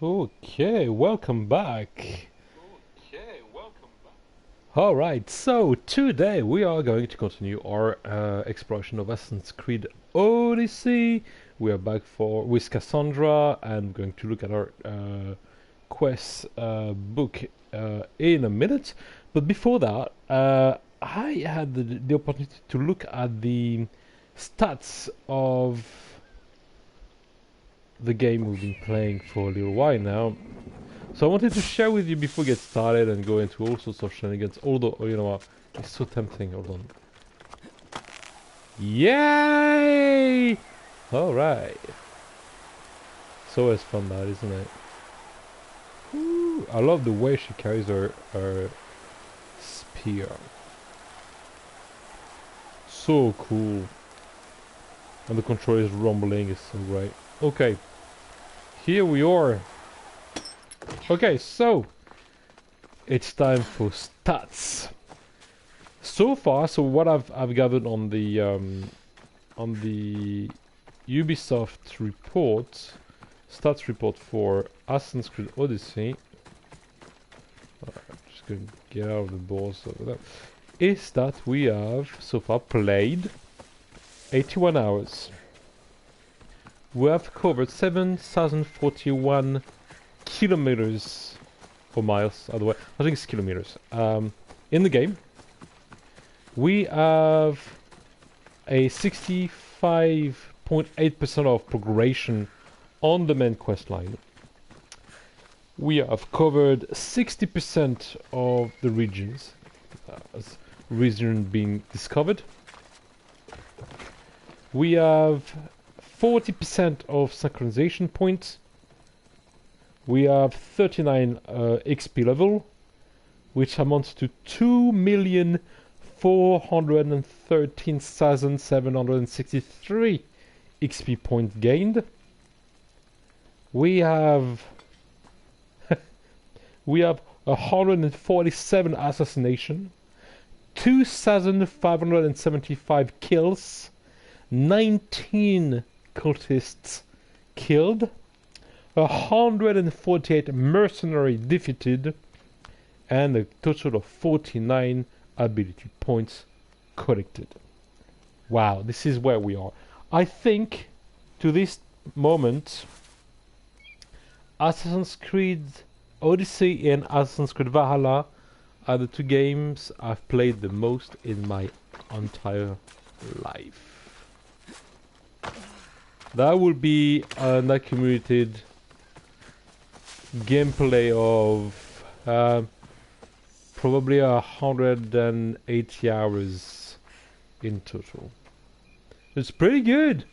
Okay, welcome back. Alright, so today we are going to continue our exploration of Assassin's Creed Odyssey. We are back with Kassandra and going to look at our quest book in a minute. But before that, I had the opportunity to look at the stats of the game we've been playing for a little while now. So I wanted to share with you before we get started and go into all sorts of shenanigans, although, oh, you know what, it's so tempting, hold on. Yay! Alright. It's always fun that, isn't it? Ooh, I love the way she carries her spear. So cool. And the control is rumbling, it's so great. Okay. Here we are. Okay, so it's time for stats. So far, so what I've gathered on the Ubisoft report, stats report for Assassin's Creed Odyssey. Just gonna get out of the balls over there. Is that we have so far played 81 hours. We have covered 7,041 kilometers or miles, either way. I think it's kilometers. In the game, we have a 65.8% of progression on the main quest line. We have covered 60% of the regions, as region being discovered. We have 40% of synchronization points. We have 39 XP level, which amounts to 2,413,763 XP points gained. We have 147 assassination, 2,575 kills, 19 cultists killed, 148 mercenary defeated, and a total of 49 ability points collected. Wow, this is where we are. I think, to this moment, Assassin's Creed Odyssey and Assassin's Creed Valhalla are the two games I've played the most in my entire life. That would be an accumulated gameplay of probably 180 hours in total. It's pretty good.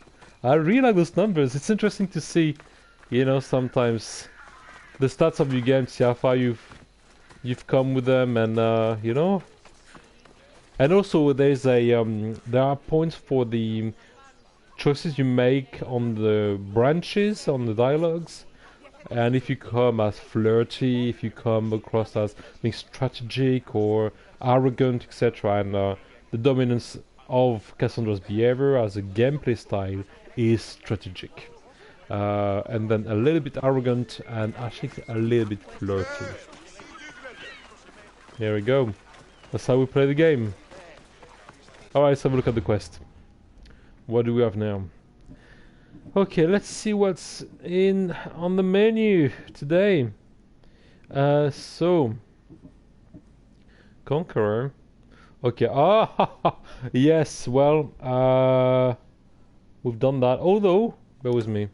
I really like those numbers. It's interesting to see, you know, sometimes the stats of your game, see how far you've come with them, and you know. And also, there's a there are points for the choices you make on the branches, on the dialogues. And if you come as flirty, if you come across as being strategic or arrogant, etc., and the dominance of Kassandra's behavior as a gameplay style is strategic. And then a little bit arrogant and actually a little bit flirty. There we go. That's how we play the game. Alright, let's have a look at the quest. What do we have now? Okay, let's see what's in on the menu today. So Conqueror. Okay. Ah, yes. Well, we've done that. Although, bear with me.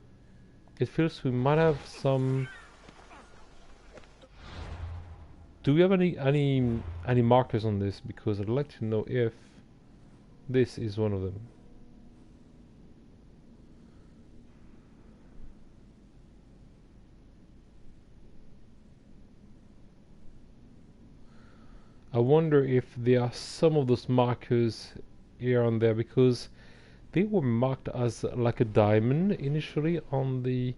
It feels we might have some. Do we have any markers on this? Because I'd like to know if this is one of them. I wonder if there are some of those markers here and there, because they were marked as like a diamond initially on the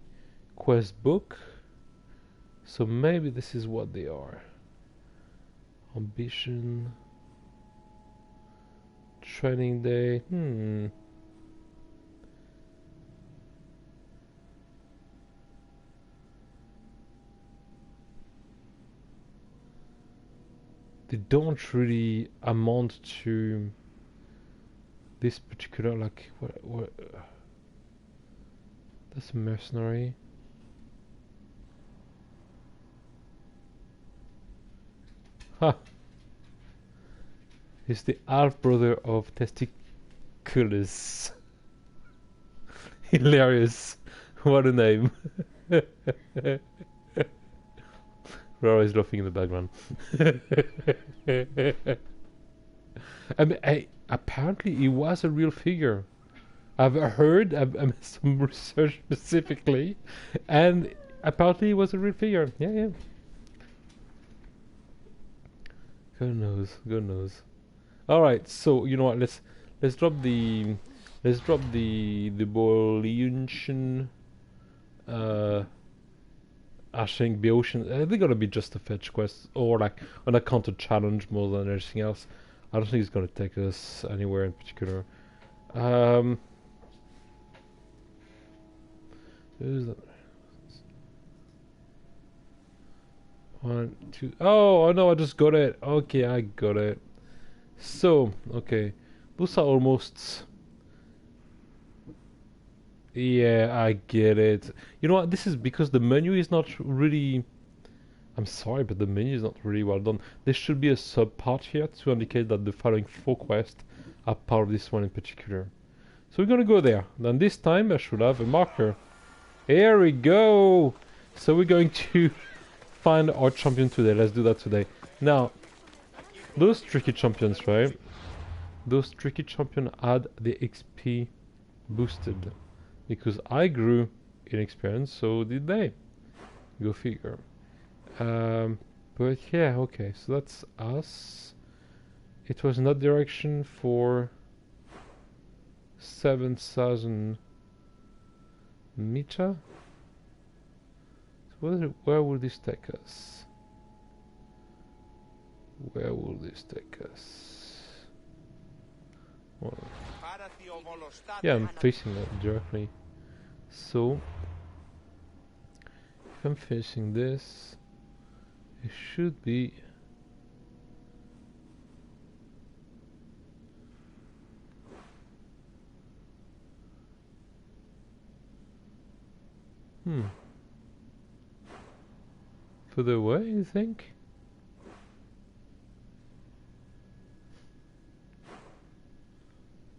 quest book. So maybe this is what they are. Ambition. Training day. they don't really amount to this particular, like, what that's a mercenary. Ha! He's the half-brother of Testiculus. Hilarious. What a name. We're always laughing in the background. I mean, apparently he was a real figure. I've heard some research specifically, and apparently he was a real figure. Yeah, yeah. God knows. God knows. All right. So you know what? Let's drop the Boeotian I think Boeotian. They're gonna be just a fetch quest or like an encounter challenge more than anything else. I don't think it's gonna take us anywhere in particular. Who's that? 1, 2. Oh no! I just got it. Okay, I got it. So okay, those are almost. Yeah, I get it. You know what? This is because the menu is not really. I'm sorry, but the menu is not really well done. There should be a sub-part here to indicate that the following 4 quests are part of this one in particular. So we're gonna go there. Then this time I should have a marker. Here we go! So we're going to find our champion today. Let's do that today. Now, those tricky champions, right? Those tricky champions had the XP boosted. Because I grew in experience, so did they. Go figure. But yeah, okay, so that's us. It was in that direction for 7,000 meter. So where will this take us? Where will this take us? Well, yeah, I'm facing that directly. So, if I'm facing this, it should be further away, you think?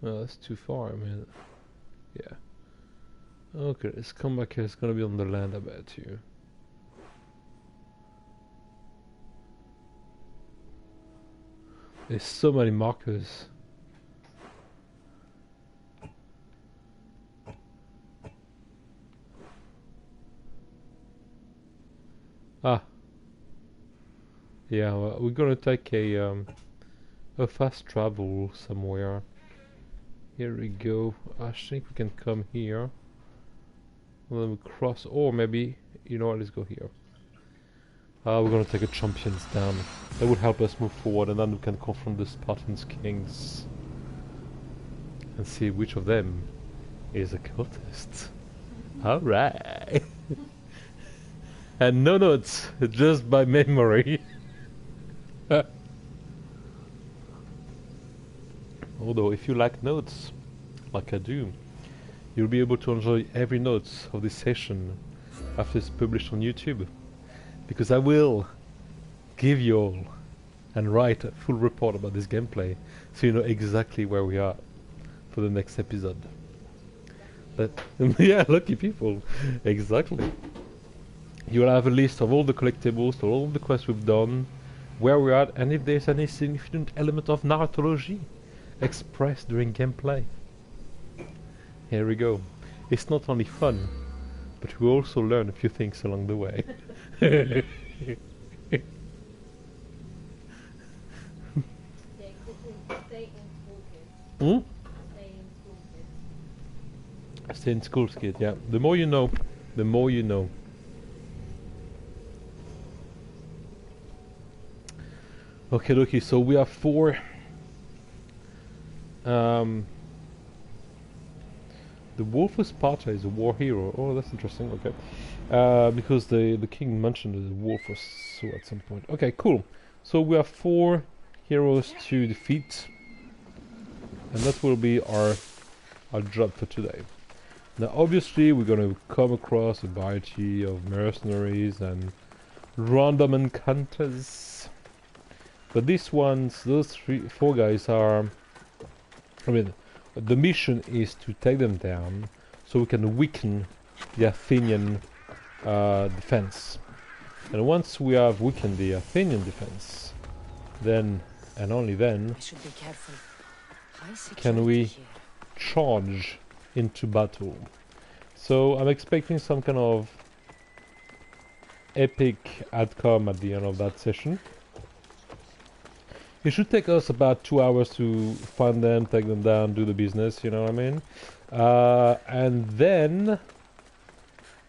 Oh, that's too far, I mean, yeah. Okay, let's come back here. It's gonna be on the land, I bet you. There's so many markers. Ah. Yeah, well, we're gonna take a fast travel somewhere. Here we go. I think we can come here. And then we cross, or maybe, you know what, let's go here. We're gonna take a champions down. That would help us move forward, and then we can confront the Spartan Kings. And see which of them is a cultist. Alright! And no notes, just by memory. Although, if you like notes, like I do, you'll be able to enjoy every note of this session after it's published on YouTube. Because I will give you all and write a full report about this gameplay, so you know exactly where we are for the next episode. But yeah, lucky people, exactly. You will have a list of all the collectibles, all the quests we've done, where we're at, and if there's any significant element of narratology expressed during gameplay. Here we go. It's not only fun, but we also learn a few things along the way. Stay in school, kid, yeah. The more you know, the more you know. Okay, so we have 4 the Wolf of Sparta is a war hero. Oh, that's interesting, okay. Because the king mentioned the wolf or so at some point. Okay, cool. So we have 4 heroes to defeat, and that will be our job for today. Now obviously we're gonna come across a variety of mercenaries and random encounters, but those 4 guys are, I mean, the mission is to take them down so we can weaken the Athenian defense. And once we have weakened the Athenian defense, then, and only then, can we charge into battle. So I'm expecting some kind of epic outcome at the end of that session. It should take us about 2 hours to find them, take them down, do the business, you know what I mean? And then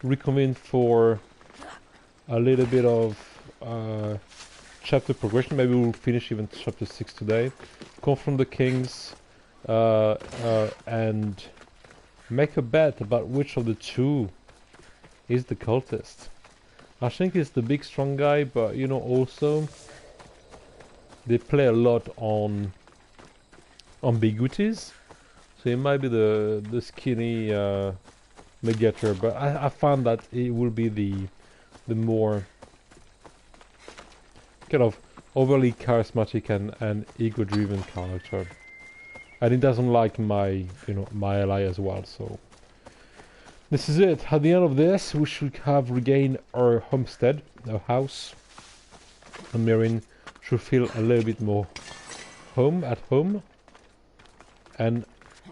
reconvene for a little bit of chapter progression. Maybe we'll finish even chapter 6 today. Confront the kings and make a bet about which of the 2 is the cultist. I think it's the big strong guy, but you know, also they play a lot on ambiguities, so it might be the skinny mediator, but I found that it will be the more kind of overly charismatic and ego-driven character, and it doesn't like my ally as well. So this is it. At the end of this, we should have regained our homestead, our house, and Myrrine should feel a little bit more at home, and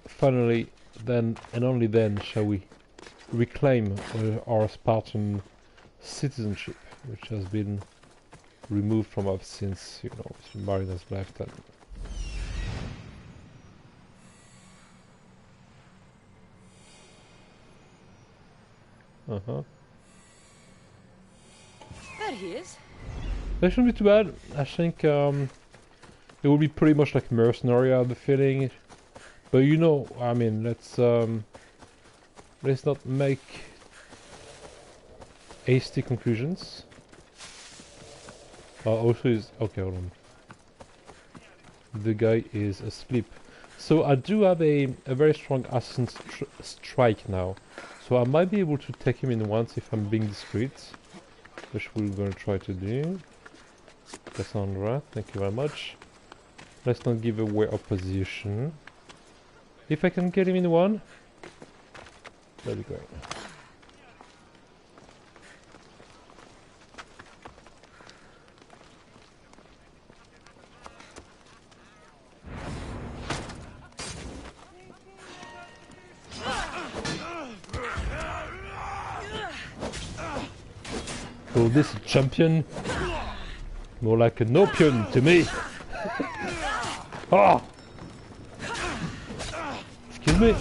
finally, then and only then, shall we reclaim our Spartan citizenship, which has been removed from us since, you know, Myrrine has left. And there he is. that shouldn't be too bad. I think it will be pretty much like mercenary, I have the feeling. But you know, I mean, let's not make hasty conclusions. Also is okay. Hold on. The guy is asleep. So I do have a very strong assassin strike now. So I might be able to take him in once if I'm being discreet, which we're going to try to do. Kassandra, thank you very much. Let's not give away our position. If I can get him in one, that'd be great. Call this a champion? More like an opium to me. Ah! Excuse me.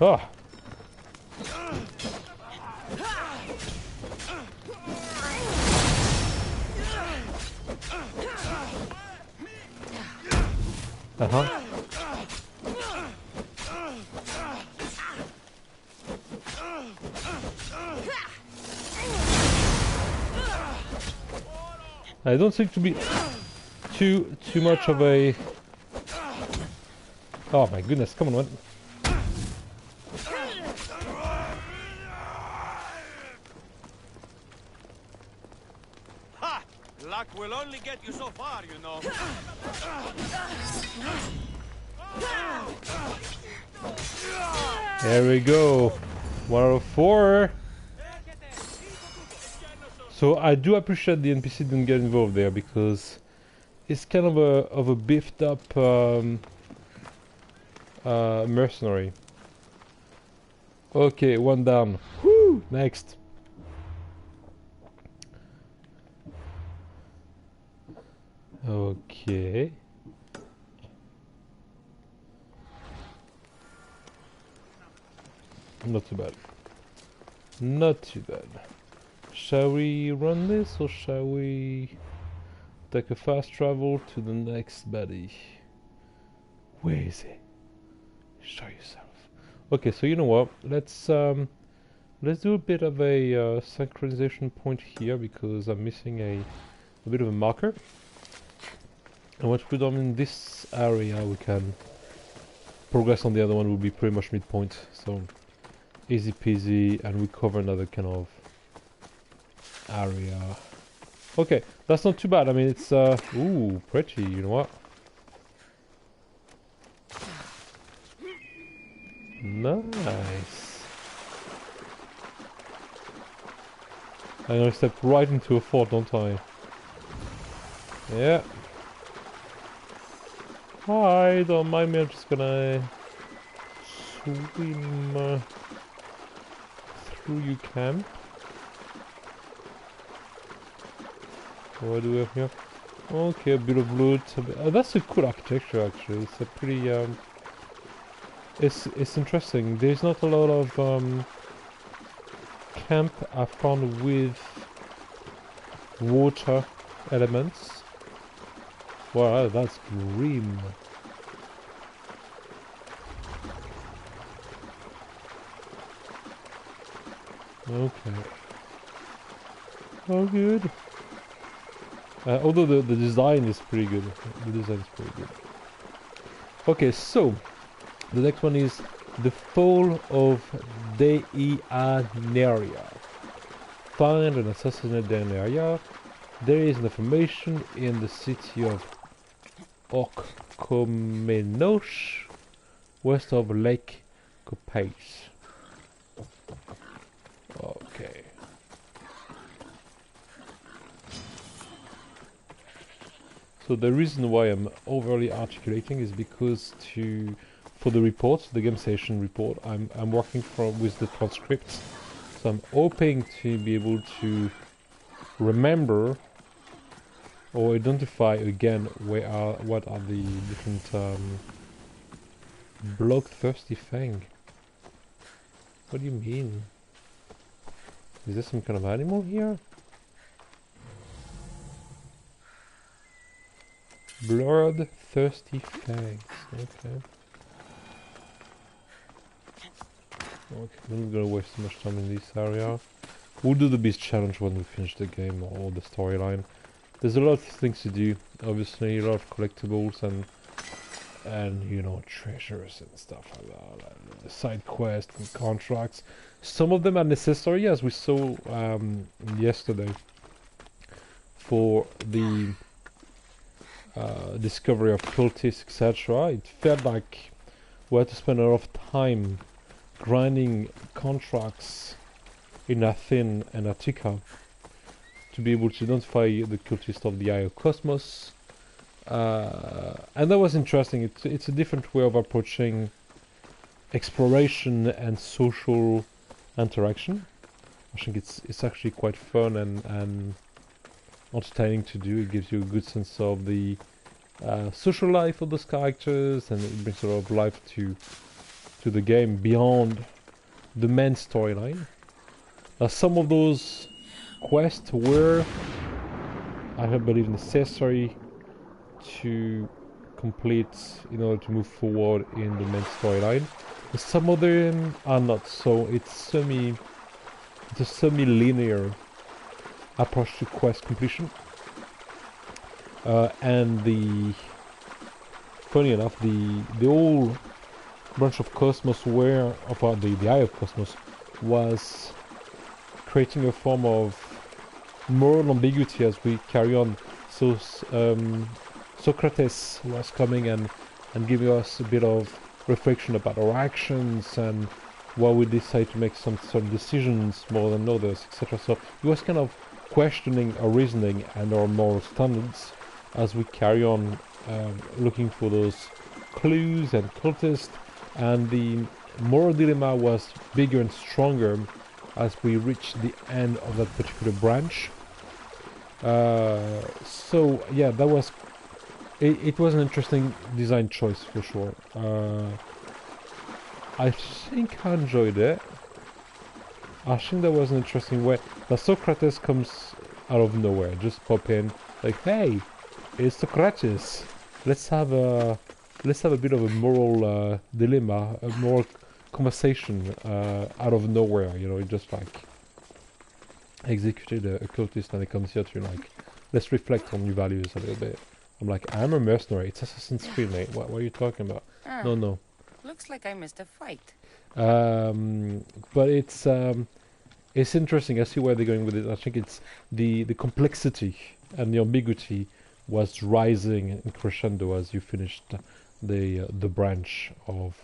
Ah! Uh-huh. I don't think to be too much of a... Oh my goodness, come on, man. Ha! Luck will only get you so far, you know. There we go. 1 out of 4. So I do appreciate the NPC didn't get involved there, because it's kind of a beefed up mercenary. Okay, 1 down. Woo! Next. Okay. Not too bad. Not too bad. Shall we run this, or shall we take a fast travel to the next baddie? Where is he? Show yourself. Okay, so you know what? Let's Let's do a bit of a synchronization point here because I'm missing a bit of a marker. And once we're done in this area, we can progress on the other one. Will be pretty much midpoint. So easy peasy, and we cover another kind of area. Okay, that's not too bad. I mean, it's ooh, pretty. You know what? Nice. I'm gonna step right into a fort, don't I? Yeah. Hi, don't mind me. I'm just gonna swim through your camp. What do we have here? Okay, a bit of loot. That's a cool architecture, actually. It's a pretty It's interesting. There's not a lot of camp I found with water elements. Wow, that's grim. Okay. Oh, good. Although the design is pretty good. The design is pretty good. Okay, so the next one is the Fall of Deianeira. Find and assassinate Deianeira. There is an information in the city of Orchomenos, west of Lake Copais. Okay. So the reason why I'm overly articulating is because for the report, the game session report, I'm working with the transcripts. So I'm hoping to be able to remember or identify again what are the different bloodthirsty fang. What do you mean? Is there some kind of animal here? Bloodthirsty fangs. Okay. Okay, I'm not gonna waste too much time in this area. We'll do the beast challenge when we finish the game or the storyline. There's a lot of things to do, obviously, a lot of collectibles and you know, treasures and stuff like that, and side quests and contracts. Some of them are necessary, as we saw yesterday, for the discovery of cultists, etc. It felt like we had to spend a lot of time grinding contracts in Athens and Attica to be able to identify the cultist of the Eye of Kosmos. And that was interesting. It's a different way of approaching exploration and social interaction. I think it's actually quite fun and entertaining to do. It gives you a good sense of the social life of those characters, and it brings a lot of life to the game beyond the main storyline. Some of those quests were, I believe, necessary to complete in order to move forward in the main storyline. Some of them are not, so it's a semi-linear approach to quest completion. And funny enough, the whole branch of Cosmos the Eye of Kosmos was creating a form of moral ambiguity as we carry on. So Socrates was coming and giving us a bit of reflection about our actions and why we decide to make some certain decisions more than others, etc. So he was kind of questioning our reasoning and our moral standards as we carry on looking for those clues and cultists, and the moral dilemma was bigger and stronger as we reached the end of that particular branch. So yeah, that was it was an interesting design choice for sure. I think I enjoyed it. I think that was an interesting way. The Socrates comes out of nowhere, just pop in, like, hey, it's Socrates. Let's have a bit of a moral dilemma, a moral conversation out of nowhere. You know, it just like executed a cultist, and it comes here to like, let's reflect on your values a little bit. I'm like, I'm a mercenary. It's Assassin's Creed, mate. What are you talking about? No, no. Looks like I missed a fight. But it's interesting. I see where they're going with it. I think it's the complexity and the ambiguity was rising in crescendo as you finished the branch of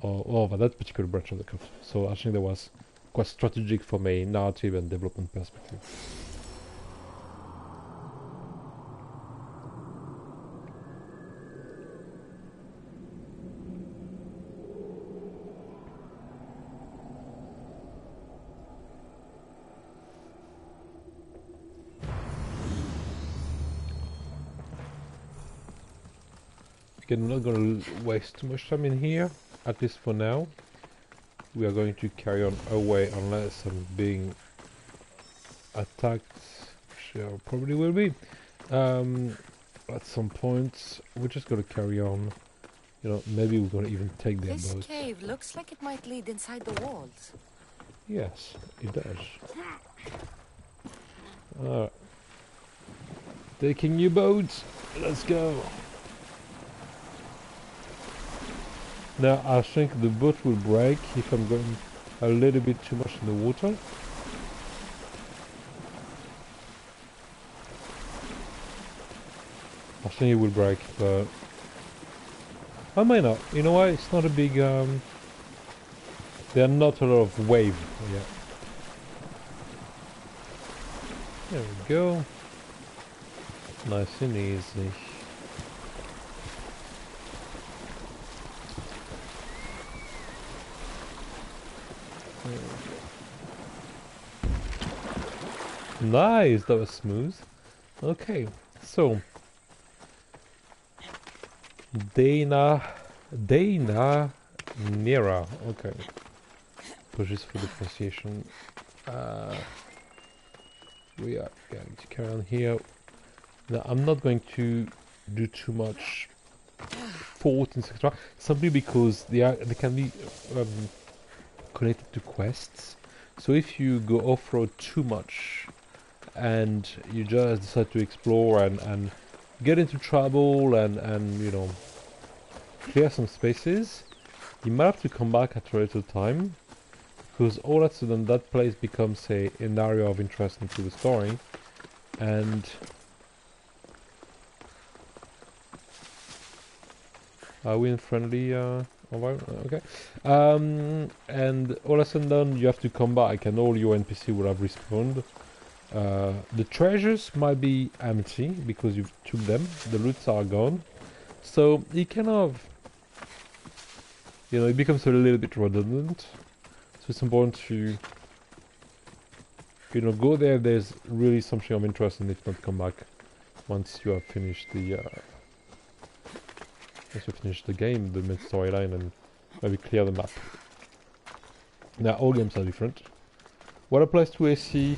that particular branch of the cult. So I think there was quite strategic from a narrative and development perspective. Again, I'm not going to waste too much time in here, at least for now. We are going to carry on our way unless I'm being attacked, which I probably will be. At some point, we're just going to carry on. You know, maybe we're going to even take their boats. This cave looks like it might lead inside the walls. Yes, it does. Alright. Taking your boats, let's go. Now I think the boat will break if I'm going a little bit too much in the water. I think it will break, but I might not. You know why? It's not a big there are not a lot of wave yet. There we go. Nice and easy. Nice, that was smooth. Okay, so Deianeira. Okay, apologies for the pronunciation. We are going to carry on here. Now, I'm not going to do too much fort, etc. Simply because they can be connected to quests. So if you go off-road too much and you just decide to explore and get into trouble and you know, clear some spaces, you might have to come back at a later time, because all of a sudden that place becomes an area of interest into the story. And are we in friendly okay. And all of a sudden you have to come back and all your NPC will have respawned. The treasures might be empty because you've took them, the loots are gone. So it kind of, you know, it becomes a little bit redundant. So it's important to, you know, go there, there's really something of interest, and if not, come back once you have finished the game, the main storyline, and maybe clear the map. Now all games are different. What applies to AC?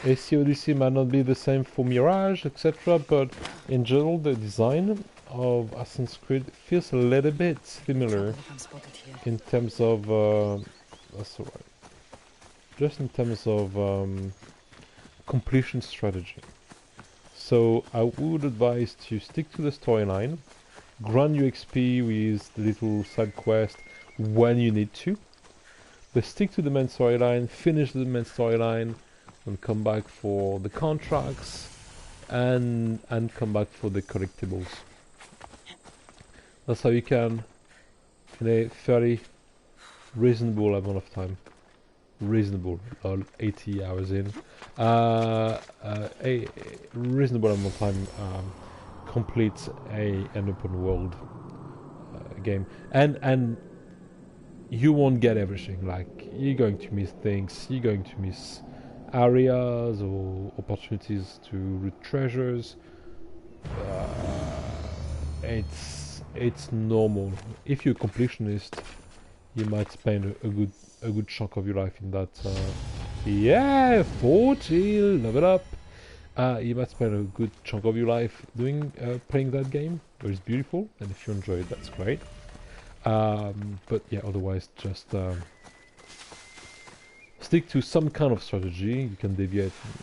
AC Odyssey might not be the same for Mirage, etc. But in general, the design of Assassin's Creed feels a little bit similar in terms of that's alright. Just in terms of completion strategy. So I would advise to stick to the storyline, grind your XP with the little side quest when you need to, but stick to the main storyline, finish the main storyline, and come back for the contracts and come back for the collectibles. That's how you can, in a fairly reasonable amount of time, reasonable, 80 hours in, a reasonable amount of time complete an open world game, and you won't get everything. Like, you're going to miss things, you're going to miss areas or opportunities to root treasures. It's normal. If you're a completionist, you might spend a good chunk of your life in that. Yeah, 40, level up. You might spend a good chunk of your life doing playing that game. but it's beautiful, and if you enjoy it, that's great. But yeah, otherwise just stick to some kind of strategy. You can deviate and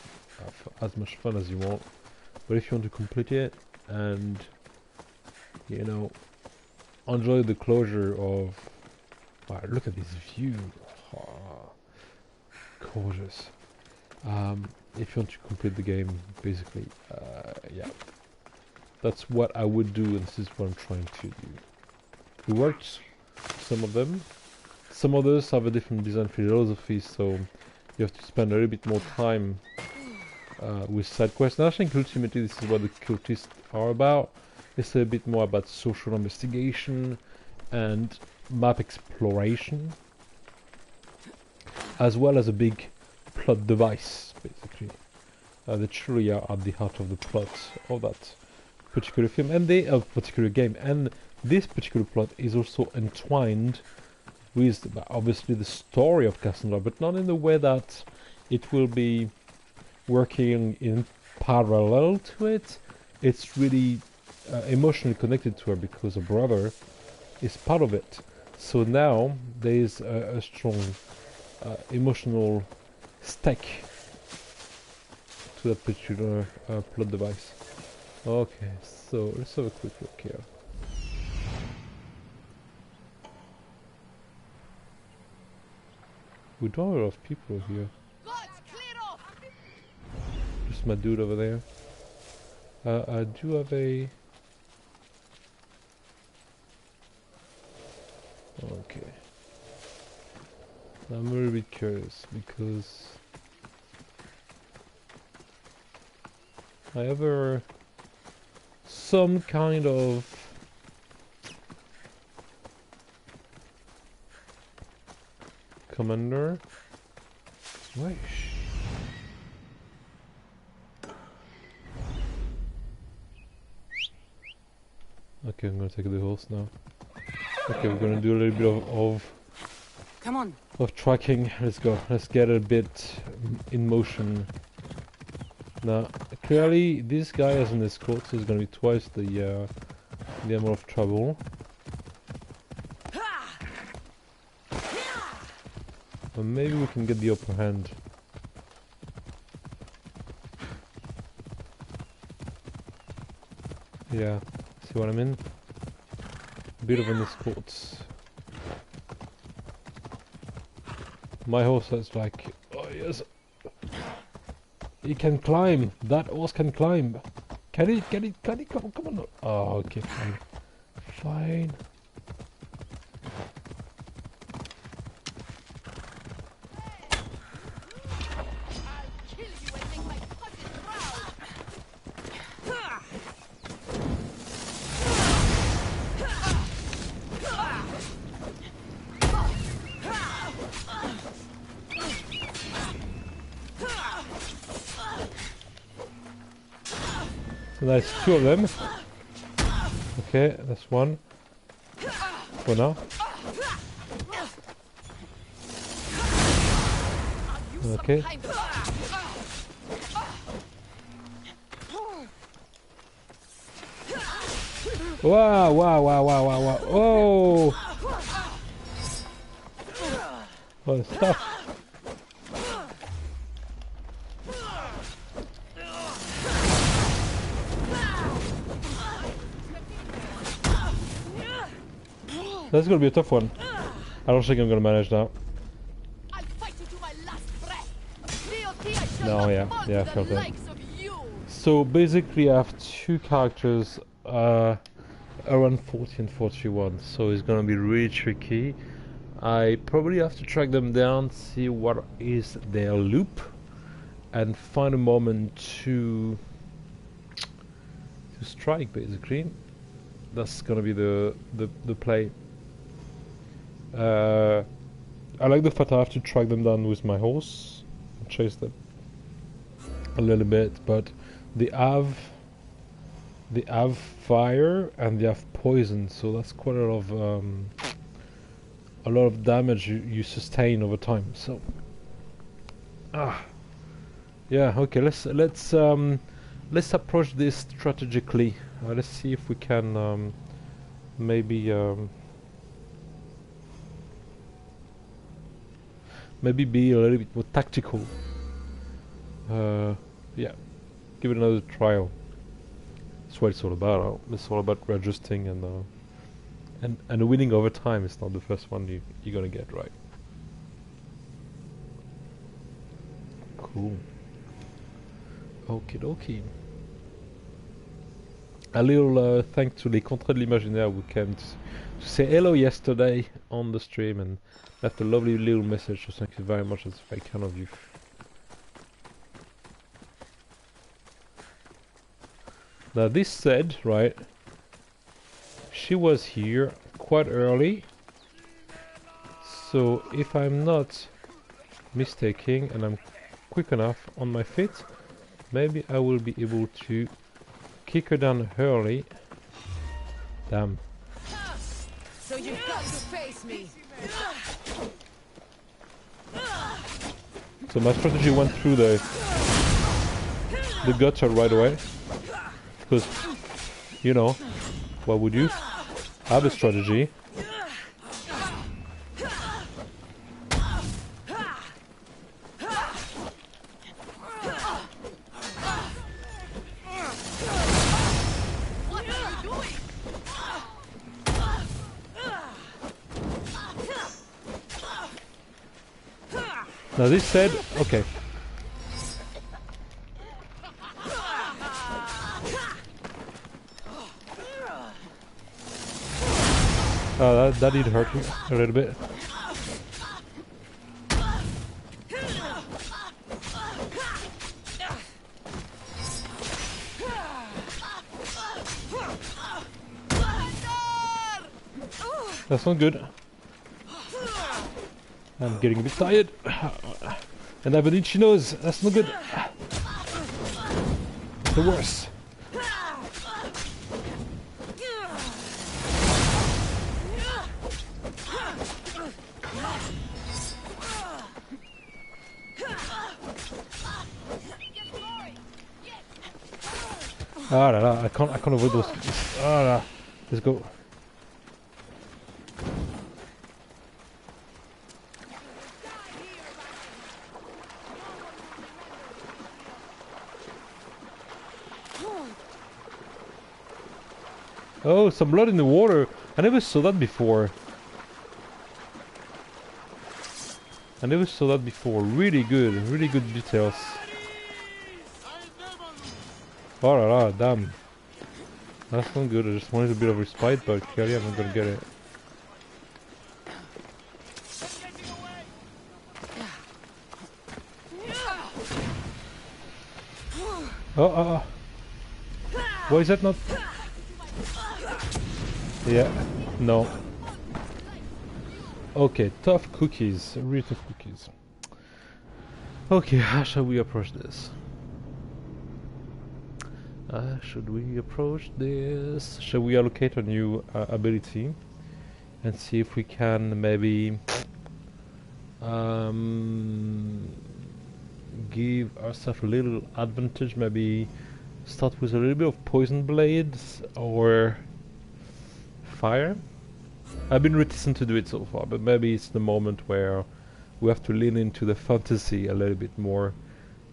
have as much fun as you want, but if you want to complete it and, you know, enjoy the closure of... Wow, look at this view. Oh, gorgeous. If you want to complete the game, basically, yeah, that's what I would do, and this is what I'm trying to do. It works, some of them. Some others have a different design philosophy, so you have to spend a little bit more time with side quests. And I think ultimately this is what the cultists are about. It's a bit more about social investigation and map exploration, as well as a big plot device, basically. They truly are at the heart of the plot of that particular film and the particular game. And this particular plot is also entwined with, obviously, the story of Kassandra, but not in the way that it will be working in parallel to it. It's really emotionally connected to her because her brother is part of it. So now there is a strong emotional stake to that particular plot device. Okay, so let's have a quick look here. We don't have a lot of people here. Just my dude over there. I do have a... Okay. I'm a little bit curious because I have some kind of commander. Wish. Okay, I'm gonna take the horse now. Okay, we're gonna do a little bit of Come on. Of tracking. Let's go. Let's get a bit in motion. Now, clearly, this guy as an escort is gonna be twice the amount of trouble. But maybe we can get the upper hand. Yeah, see what I mean? Bit of an escort. My horse is like, oh yes, he can climb. That horse can climb. Can he? Come on. Oh, okay, fine. Fine. So that's two of them. Okay, that's one. For now. Okay. Wow, wow, wow, wow, wow, wow. Oh! Oh, stop. That's gonna be a tough one. I don't think I'm gonna manage that. No, yeah, I felt that. So basically I have two characters around 40 and 41, so it's gonna be really tricky. I probably have to track them down, see what is their loop, and find a moment to strike, basically. That's gonna be the play. I like the fact I have to track them down with my horse and chase them a little bit, but they have fire and they have poison, so that's quite a lot of damage you sustain over time. So yeah, okay, let's let's approach this strategically. Let's see if we can maybe maybe be a little bit more tactical. Yeah, give it another trial. That's what it's all about. It's all about readjusting and winning over time. It's not the first one you're gonna get right. Cool. Okie dokie. A little thanks to Les Contrats de l'Imaginaire who came to say hello yesterday on the stream and left a lovely little message. So thank you very much. It's very kind of you. Now this said, right, she was here quite early, so if I'm not mistaken and I'm quick enough on my feet, maybe I will be able to kick her down early. Damn. So you've got to face me. So my strategy went through the gutter right away. Because, you know, what would you? I have a strategy. What are you doing? Now this said, okay. That did hurt me a little bit. That's not good. I'm getting a bit tired. And I have an itchy nose. That's not good. The worst. Ah la la, I can't avoid those. Ah la, let's go. Oh, some blood in the water. I never saw that before. Really good details. Oh la la, damn. That's not good. I just wanted a bit of respite, but clearly I'm not gonna get it. Oh. Why is that not? Yeah, no. Okay, tough cookies. Really tough cookies. Okay, how shall we approach this? Shall we allocate a new ability and see if we can maybe give ourselves a little advantage? Maybe start with a little bit of poison blades or fire. I've been reticent to do it so far, but maybe it's the moment where we have to lean into the fantasy a little bit more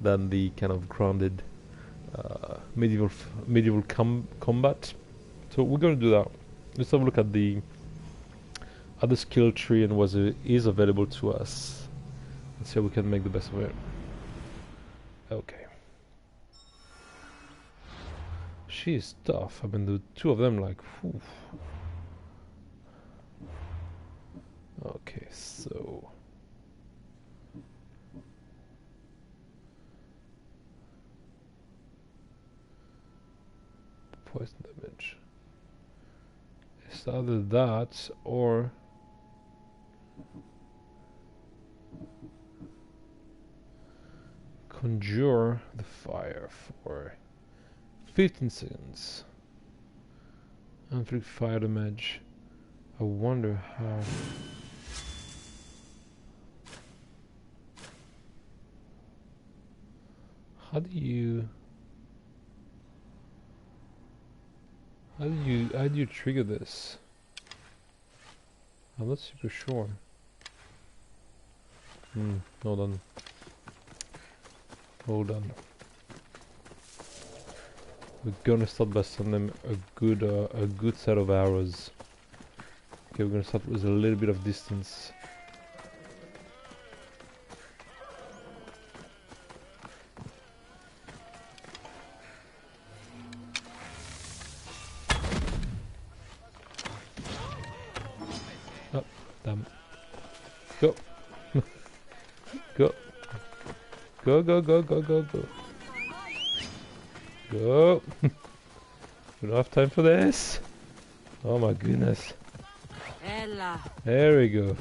than the kind of grounded medieval combat. So we're going to do that. Let's have a look at the skill tree and what is available to us. Let's see how we can make the best of it. Okay. She's tough. I mean, the two of them, like, whew. Okay, so poison damage. It's either that or conjure the fire for 15 seconds. Inflict fire damage. I wonder how. How do you? How do you trigger this? I'm not super sure. Hold on. Hold on. We're gonna start by sending them a good set of arrows. Okay, we're gonna start with a little bit of distance. Oh, damn. Go. Go. Go, go, go, go, go, go. Go. We don't have time for this. Oh my goodness. Ella. There we go.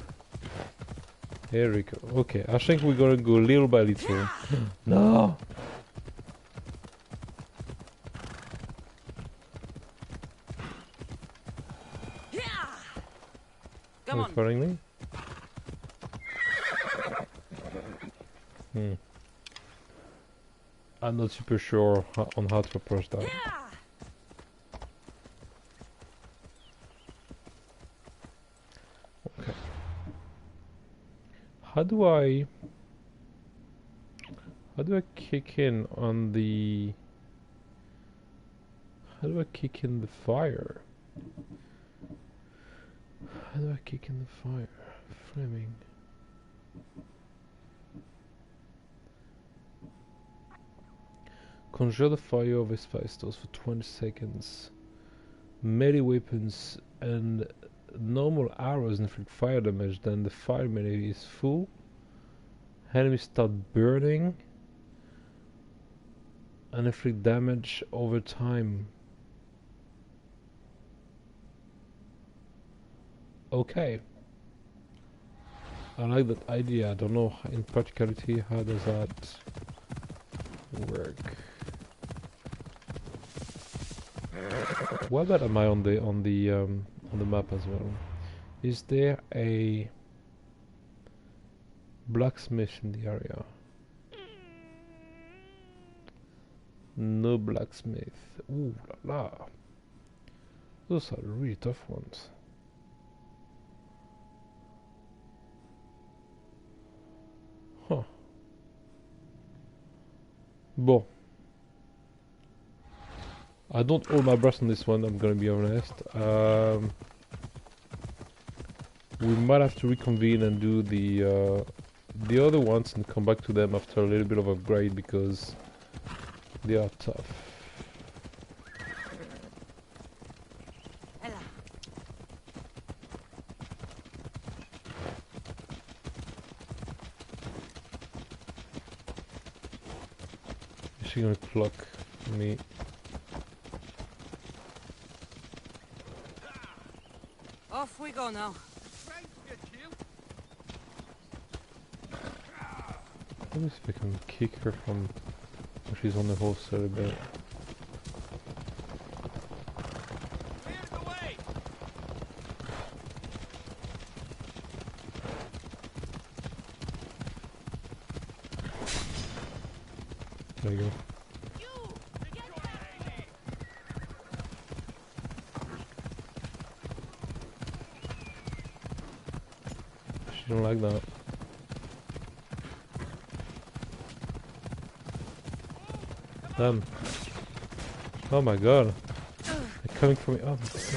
There we go. Okay, I think we're gonna go little by little. No! Come on. Following me? I'm not super sure on how to approach that. Okay. How do I kick in on the... How do I kick in the fire? How do I kick in the fire? Framing. Conjure the fire of Aristaios for 20 seconds. Melee weapons and normal arrows inflict fire damage, then the fire melee is full. Enemies start burning and inflict damage over time. Okay. I like that idea. I don't know in practicality how does that work. What about am I on the map as well? Is there a blacksmith in the area? No blacksmith. Ooh la la. Those are really tough ones. Huh. Bon. I don't hold my breath on this one, I'm gonna be honest. We might have to reconvene and do the other ones and come back to them after a little bit of upgrade because they are tough. Is she gonna clock me? Off we go now. Let me see if I can kick her from when she's on the horse a little bit. There you go. She don't like that. Damn. Oh my god. They're coming for me. Oh my goodness.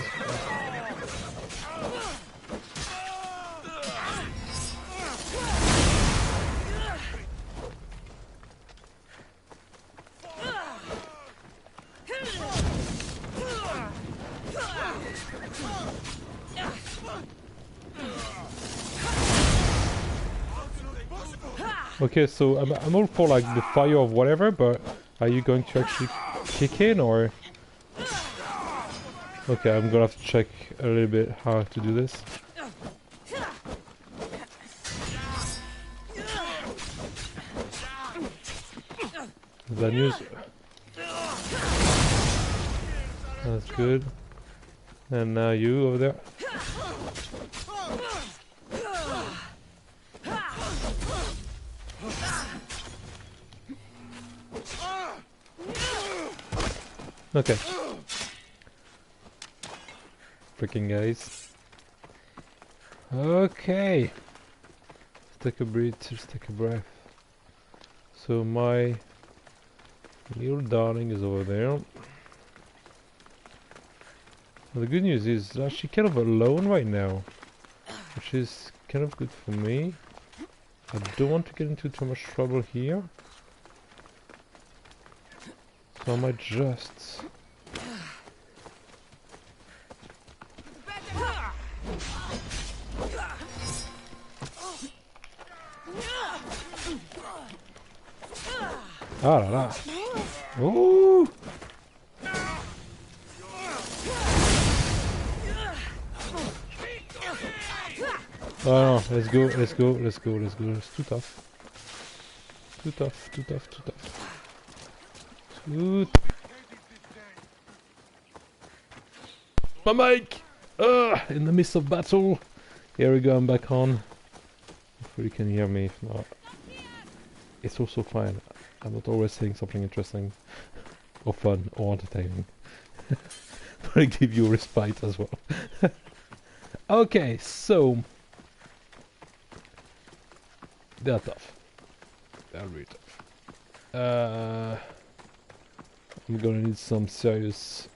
Okay, so I'm all for like the fire of whatever, but are you going to actually kick in or? Okay, I'm gonna have to check a little bit how to do this. Bad news. That's good. And now you over there. Okay. freaking guys. Okay. Let's take a breath, just take a breath. So my little darling is over there. Well, the good news is that she's kind of alone right now, which is kind of good for me. I don't want to get into too much trouble here, so I might just... Ah la la! Ooh! Oh no, let's go, let's go, let's go, let's go. It's too tough. Too tough, too tough, too tough. Too... My mic! In the midst of battle! Here we go, I'm back on. Hopefully you can hear me, if not... It's also fine. I'm not always saying something interesting, or fun, or entertaining. But I give you a respite as well. Okay, so... They're tough. They're really tough. I'm gonna need some serious...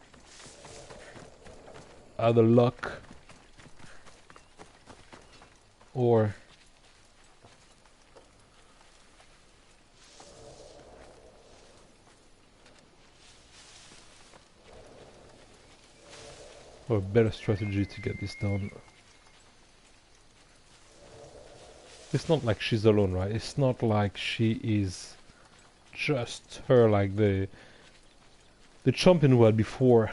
either luck... or... or a better strategy to get this done. It's not like she's alone, right? It's not like she is just her, like the champion who had before.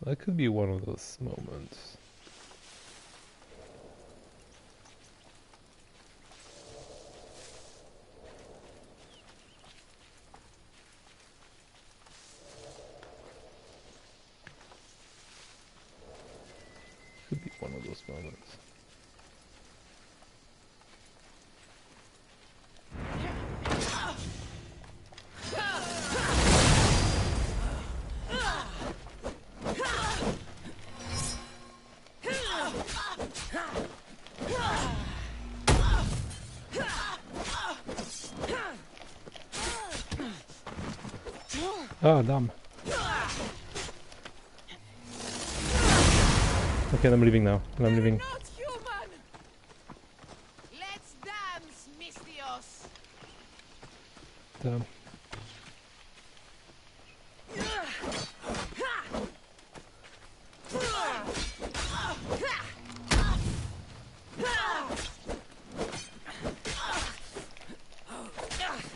That could be one of those moments. Could be one of those moments. Ah, damn. Okay, I'm leaving now. I'm leaving. Not human. Let's dance, Mystios. Damn.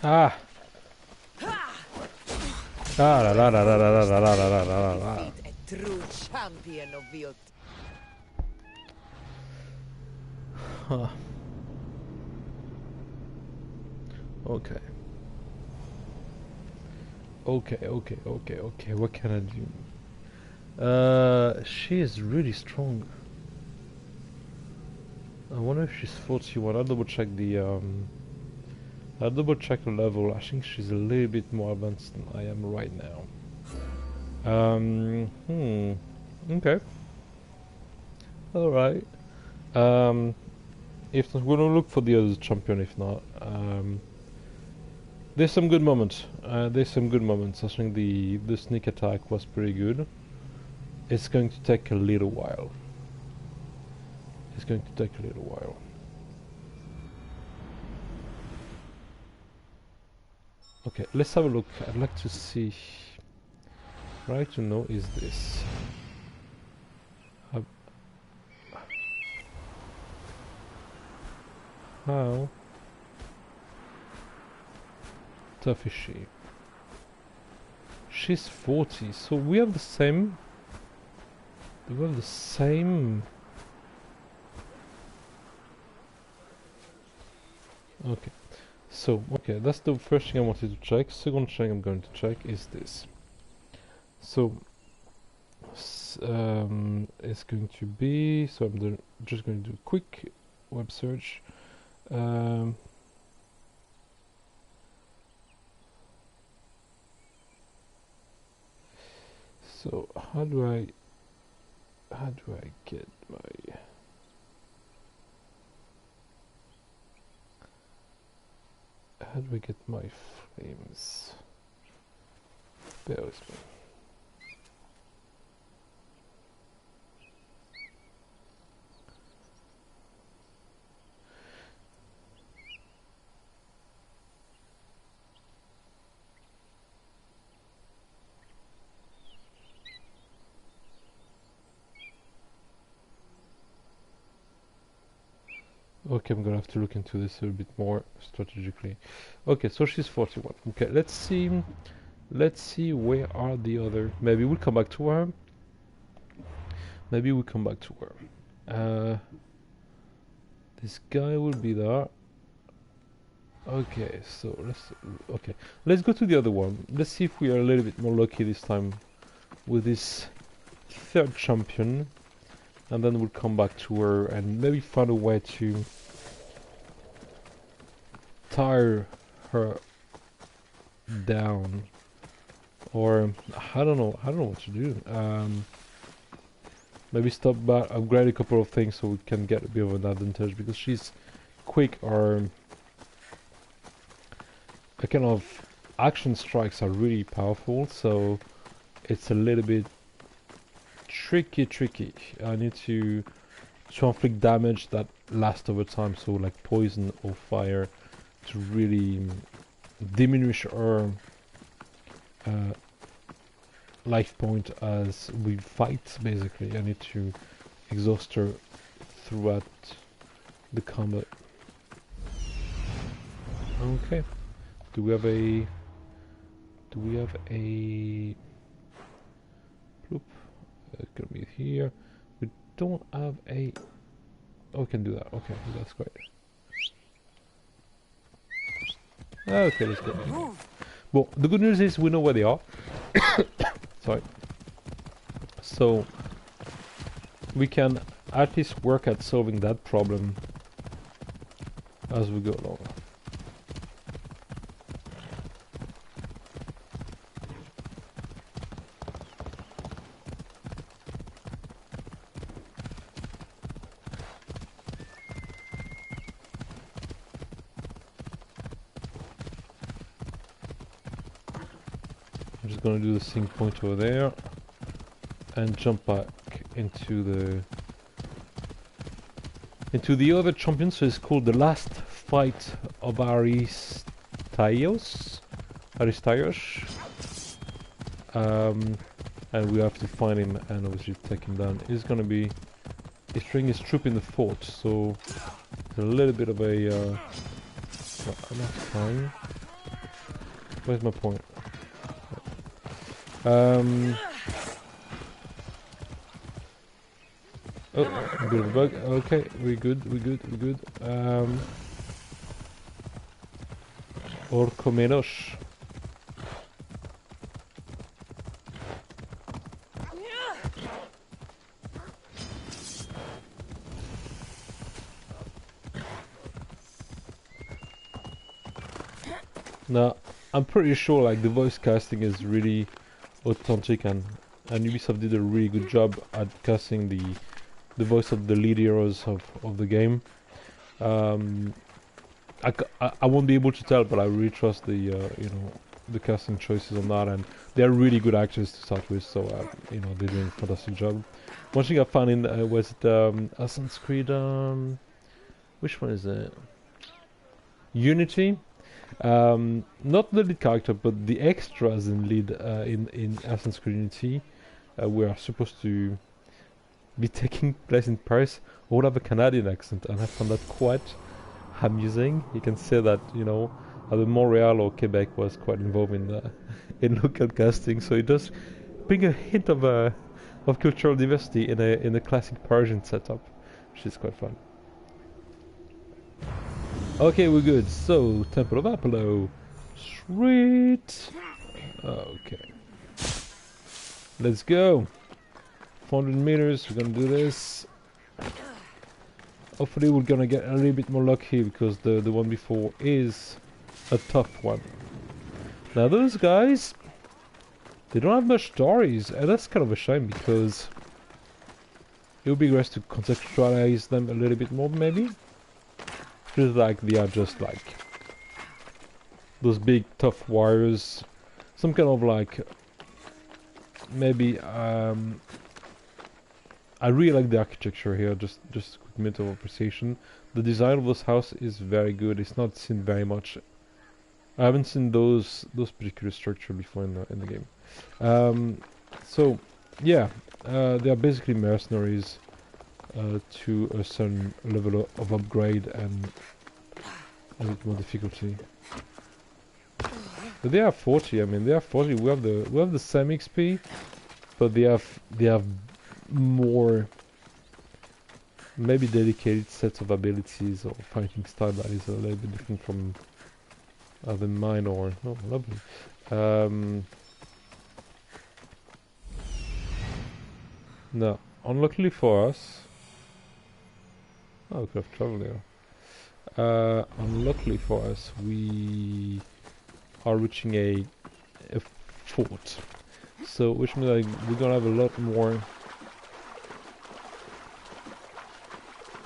Ah. Ah la la la la la la la la la la. A true champion of the Huh. Okay. Okay. What can I do? She is really strong. I wonder if she's 41. I'll double check the I'll double check the level. I think she's a little bit more advanced than I am right now. Okay. Alright. If not, we're gonna look for the other champion. If not, there's some good moments. I think the sneak attack was pretty good. It's going to take a little while. Okay, let's have a look. I'd like to see. Right to know is this. How tough is she? She's 40, so we have the same. We have the same. Okay, so okay, that's the first thing I wanted to check. Second thing I'm going to check is this. So it's going to be. So I'm just going to do a quick web search. So how do I get my flames? Bear with me. Okay, I'm gonna have to look into this a little bit more strategically. Okay, so she's 41. Okay, let's see where are the other. Maybe we'll come back to her. Maybe we'll come back to her. This guy will be there. Okay, so let's go to the other one. Let's see if we are a little bit more lucky this time with this third champion. And then we'll come back to her and maybe find a way to tire her down, or I don't know what to do. Maybe stop by, upgrade a couple of things so we can get a bit of an advantage, because she's quick, or a kind of action strikes are really powerful, so it's a little bit tricky. I need to inflict damage that lasts over time, so like poison or fire, to really diminish our life point as we fight. Basically, I need to exhaust her throughout the combat. Okay, do we have a bloop? It's gonna be here. We don't have a. Oh, we can do that. Okay, that's great. Okay, let's go. Well, the good news is we know where they are. Sorry. So we can at least work at solving that problem as we go along. I'm just gonna do the sync point over there and jump back into the other champion. So it's called the Last Fight of Aristaios. And we have to find him and obviously take him down. He's bringing his troop in the fort, so there's a little bit of a not enough time. Where's my point? Oh, a bit of a bug. Okay, we're good. Orkomenos. Now, I'm pretty sure like the voice casting is really authentic, and Ubisoft did a really good job at casting the voice of the lead heroes of the game. I won't be able to tell, but I really trust the the casting choices on that, and they're really good actors to start with, so they're doing a fantastic job. One thing I found in was Assassin's Creed, which one is it? Unity. Not the lead character, but the extras in lead in Assassin's Creed Unity were supposed to be taking place in Paris, all have a Canadian accent, and I found that quite amusing. You can say that either Montreal or Quebec was quite involved in local casting, so it does bring a hint of cultural diversity in a classic Parisian setup, which is quite fun. Okay, we're good. So, Temple of Apollo. Sweet. Okay. Let's go. 400 meters, we're gonna do this. Hopefully we're gonna get a little bit more lucky, because the one before is a tough one. Now those guys, They don't have much stories, and that's kind of a shame because it would be great to contextualize them a little bit more, maybe. Feels like they are just like those big tough warriors, some kind of like maybe I really like the architecture here. Just quick mental appreciation. The design of this house is very good. It's not seen very much. I haven't seen those particular structure before in the game. So yeah, they are basically mercenaries to a certain level of upgrade and a bit more difficulty. But they are 40. I mean, they are 40. We have the same XP, but they have more maybe dedicated sets of abilities or fighting style that is a little bit different from than mine. Or oh, lovely. No, unluckily for us. Oh, we could have traveled there. Unluckily for us, we are reaching a fort. So, which means like we're gonna have a lot more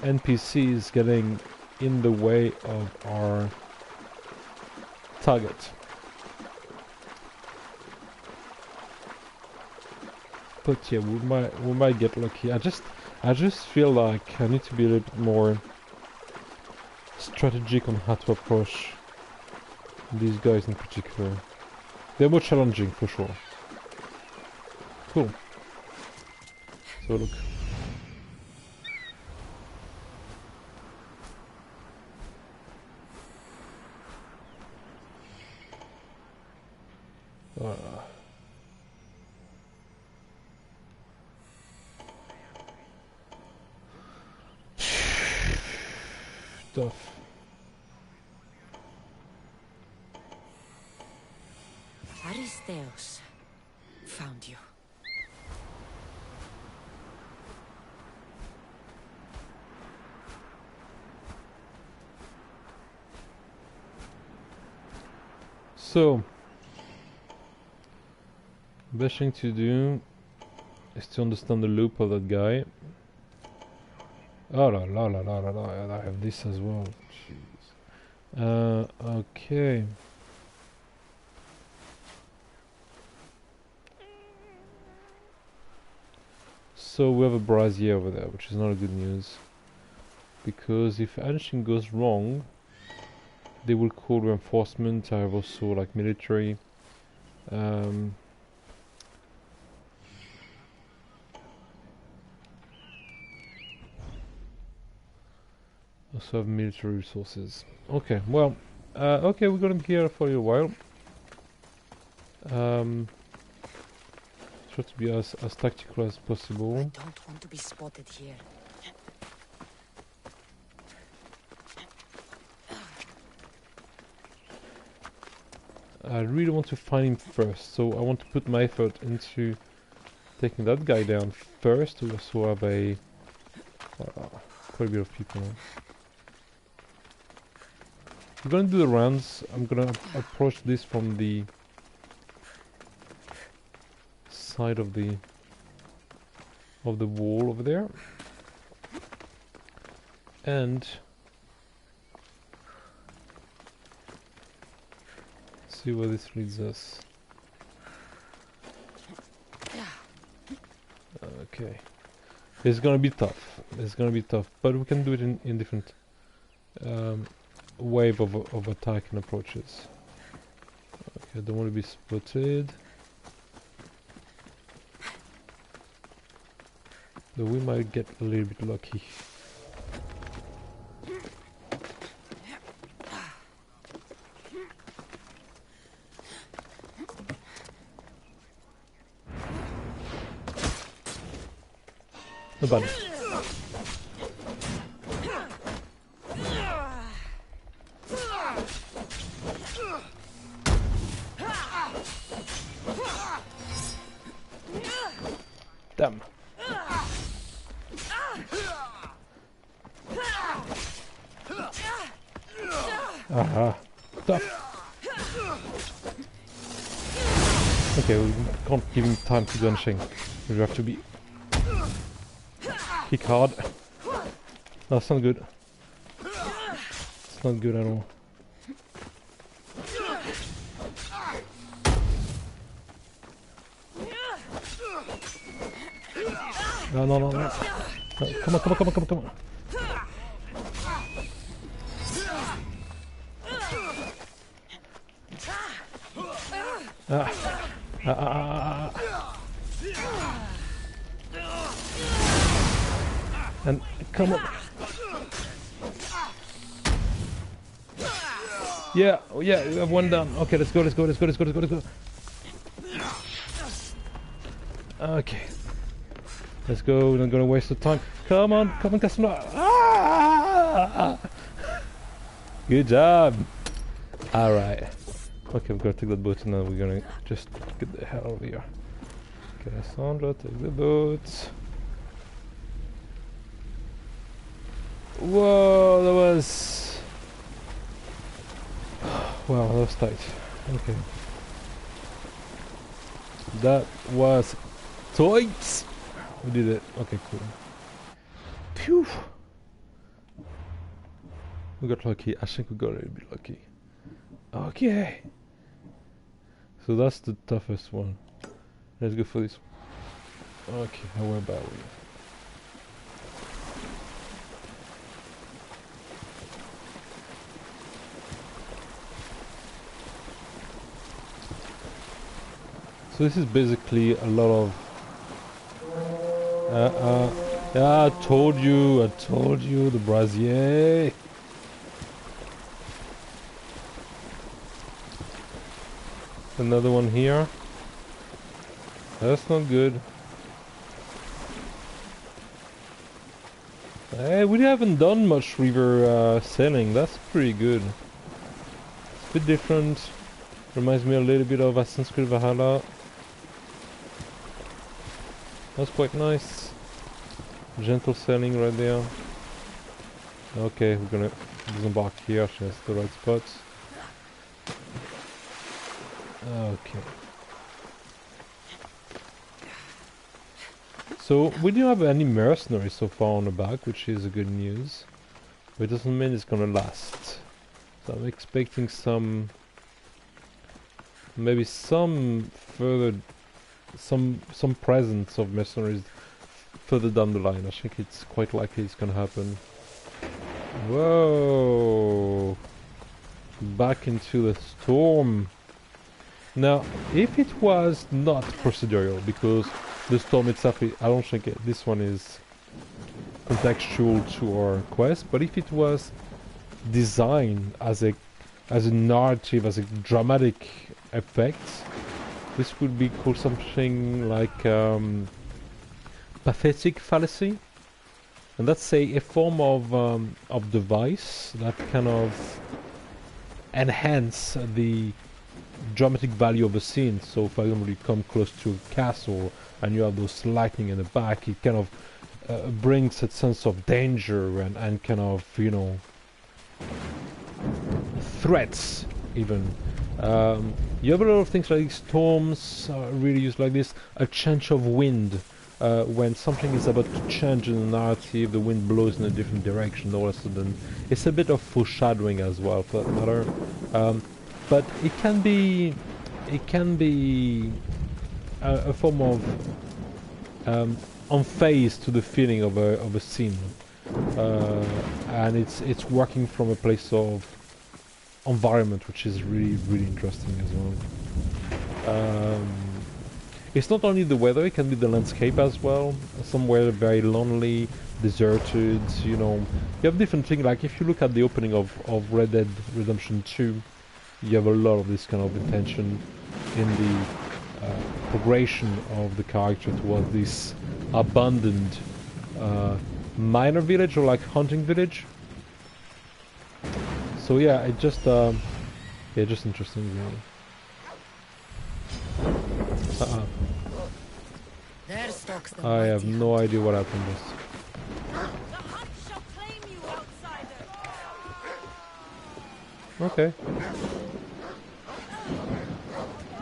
NPCs getting in the way of our target. But yeah, we might get lucky. I just feel like I need to be a little bit more strategic on how to approach these guys in particular. They're more challenging for sure. Cool. So look. Stuff. Aristaios found you. So, best thing to do is to understand the loop of that guy. Oh la la la la la la! I have this as well. Jeez. Okay. So we have a brazier over there, which is not a good news, because if anything goes wrong, they will call reinforcement. I have also like military. Also have military resources. Okay, well, okay, we're gonna be here for a while. Try to be as tactical as possible. I don't want to be spotted here. I really want to find him first, so I want to put my effort into taking that guy down first. We also have a quite a bit of people. We're gonna do the rounds. I'm gonna approach this from the side of the wall over there, and see where this leads us. Okay, it's gonna be tough. It's gonna be tough, but we can do it in different wave of attack and approaches. Okay, I don't want to be spotted. Though we might get a little bit lucky. Not bad. Damn. Aha. Tough. Okay, we can't give him time to do anything. We have to be... kick hard. That's not good. It's not good at all. No, no, no, no. No, come on, come on, come on, come on, come on. And come on. Yeah, oh yeah, we have one down. Okay, let's go, let's go, let's go, let's go, let's go, let's go. Okay. Let's go, we're not gonna waste the time. Come on, Kassandra. Ah! Good job. Alright. Okay, we've got to take that boat and now we're gonna just get the hell over here. Kassandra, take the boat. Whoa, that was... wow, that was tight. Okay. That was tight! We did it. Okay, cool. Phew! We got lucky. I think we got a little bit lucky. Okay! So that's the toughest one. Let's go for this one. Okay, how about we? So this is basically a lot of... yeah, I told you, the brazier. Another one here. That's not good. Hey, we haven't done much river sailing. That's pretty good. It's a bit different. Reminds me a little bit of Assassin's Creed Valhalla. That's quite nice. Gentle sailing right there. Okay, we're gonna disembark here. That's the right spot. Okay. So we don't have any mercenaries so far on the back, which is a good news. But it doesn't mean it's gonna last. So I'm expecting some... maybe some further... some presence of mercenaries further down the line. I think it's quite likely it's gonna happen. Whoa! Back into the storm. Now, if it was not procedural, because the storm itself, I don't think this one is contextual to our quest, but if it was designed as a narrative, as a dramatic effect, this would be called something like pathetic fallacy, and that's a form of device that kind of enhance the dramatic value of a scene. So for example, you come close to a castle and you have those lightning in the back, it kind of brings a sense of danger and kind of, you know, threats even. You have a lot of things like storms really used like this, a change of wind. When something is about to change in the narrative, the wind blows in a different direction all of a sudden. It's a bit of foreshadowing as well, for that matter. But it can be a form of unfazed to the feeling of a scene, and it's working from a place of environment, which is really interesting as well. It's not only the weather; it can be the landscape as well. Somewhere very lonely, deserted. You know, you have different things. Like if you look at the opening of Red Dead Redemption 2. You have a lot of this kind of intention in the progression of the character towards this abandoned miner village or like hunting village. So yeah, it just just interesting really. I have no idea what happened. Okay.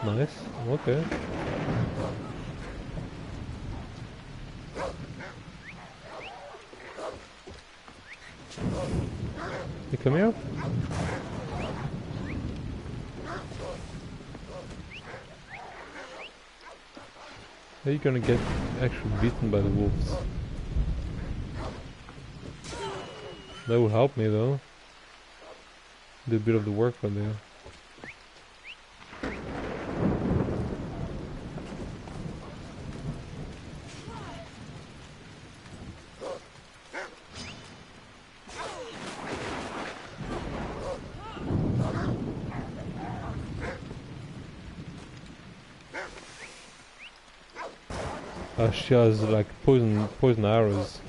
Nice. Okay. You come here? Are you gonna get actually beaten by the wolves? That would help me though. Do a bit of the work for there. She has like poison arrows.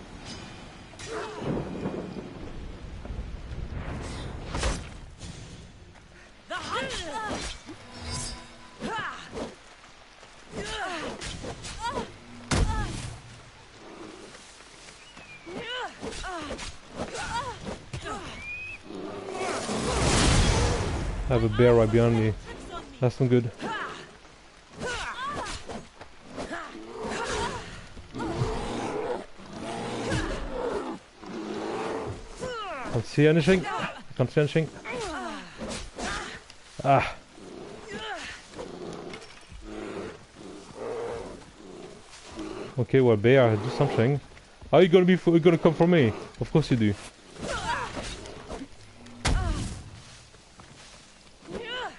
I have a bear right behind me. That's not good. Can't see anything. Can't see anything. Ah. Okay, well, bear, do something. Are you gonna come for me? Of course you do.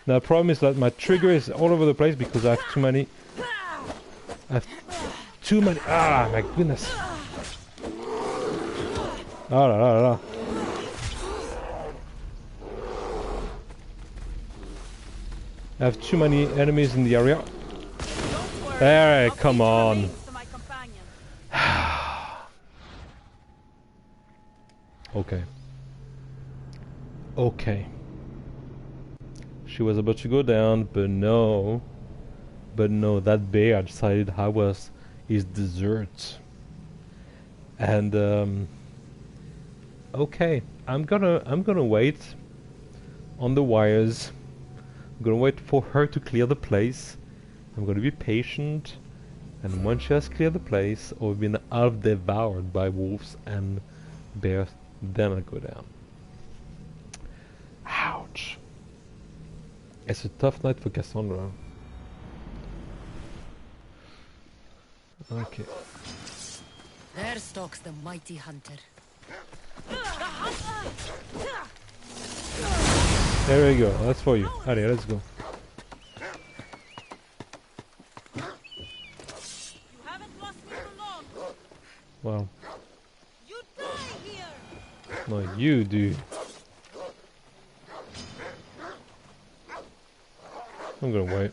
Now, the problem is that my trigger is all over the place because I have too many. Ah, my goodness. Ah, la, la, la. I have too many enemies in the area. There, come on. Okay. Okay. She was about to go down, but no. But no, that bear decided I was his dessert. And okay, I'm gonna wait on the wires. I'm gonna wait for her to clear the place. I'm gonna be patient, and when she has cleared the place or been half devoured by wolves and bears, then I'll go down. Ouch. It's a tough night for Kassandra. Okay. There stalks the mighty hunter. There we go. That's for you. Alright, let's go. You haven't lost me for long. Wow. You die here. No, you do. I'm gonna wait.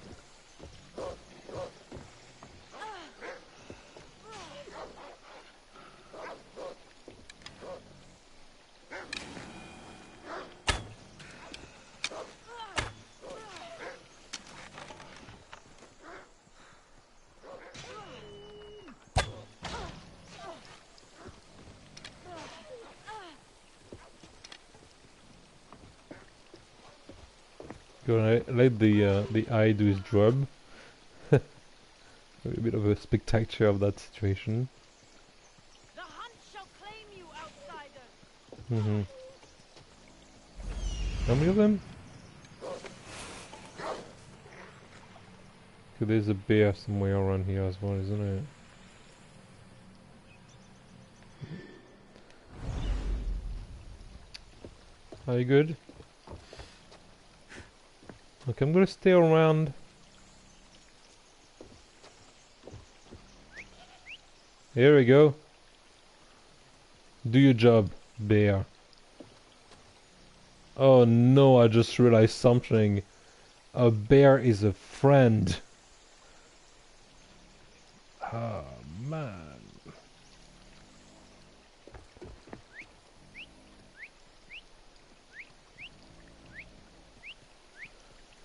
Gonna let the eye do his job. A bit of a spectator of that situation. The hunt shall claim you, outsider. Mm-hmm. How many of them? Okay, there's a bear somewhere around here as well, isn't it? Are you good? Okay, I'm gonna stay around. Here we go. Do your job, bear. Oh no, I just realized something. A bear is a friend. Oh man.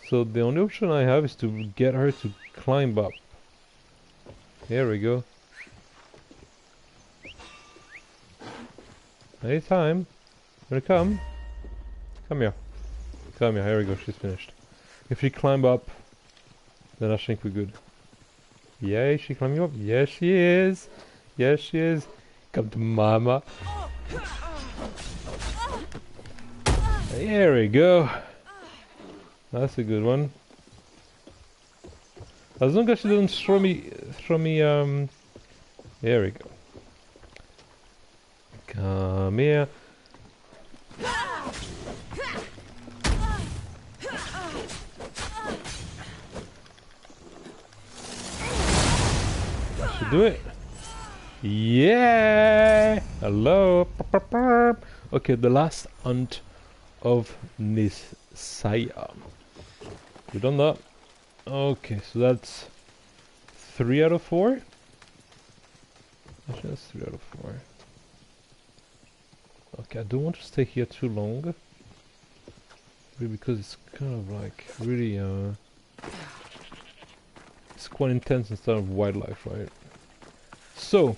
So the only option I have is to get her to climb up. Here we go. Anytime. Wanna come? Come here. Come here, here we go, she's finished. If she climb up, then I think we're good. Yay, she climbing up? Yes she is! Yes she is! Come to mama! There we go. That's a good one. As long as she doesn't throw me, there we go. Come here. That should do it. Yeah! Hello! Okay, the last hunt of Nisaya. We done that? Okay, so that's 3 out of 4? Actually, that's 3 out of 4. Okay, I don't want to stay here too long. Really, because it's kind of like really, it's quite intense instead of wildlife, right? So,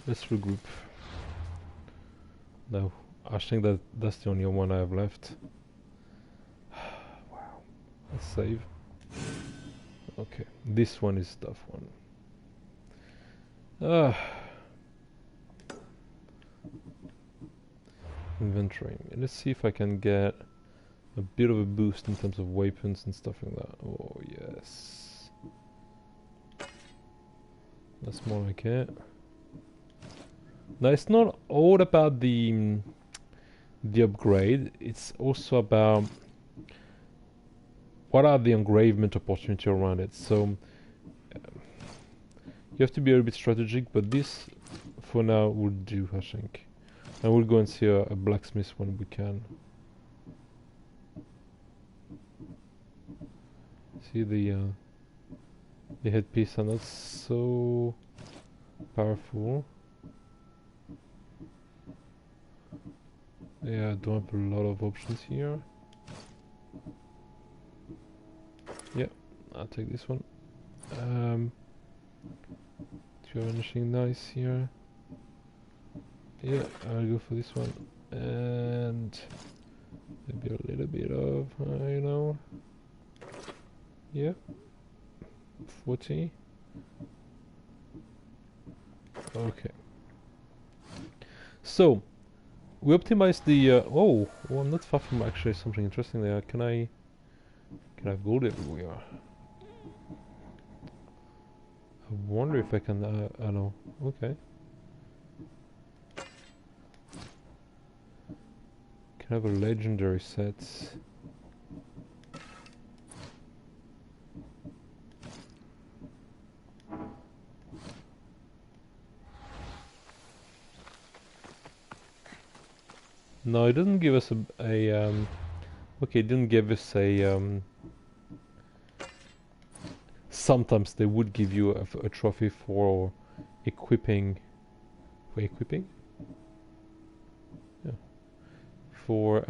let's regroup. No, I think that's the only one I have left. Wow. Let's save. Okay, this one is tough one. Inventory. Let's see if I can get a bit of a boost in terms of weapons and stuff like that. Oh yes. That's more like it. Now it's not all about the upgrade, it's also about what are the engravement opportunity around it. So you have to be a little bit strategic, but this for now would do, I think. And we'll go and see a blacksmith when we can. See the headpiece are not so powerful. Yeah, I don't have a lot of options here. Yeah, I'll take this one. Do you have anything nice here? Yeah, I'll go for this one. And maybe a little bit of, you know. Yeah. 40. Okay. So, we optimized the, oh, I'm not far from actually something interesting there. Can I have gold everywhere? I wonder if I can, I know, okay. Can I have a legendary set? No, it doesn't give us okay, it didn't give us a, sometimes they would give you a trophy for equipping, Yeah. For,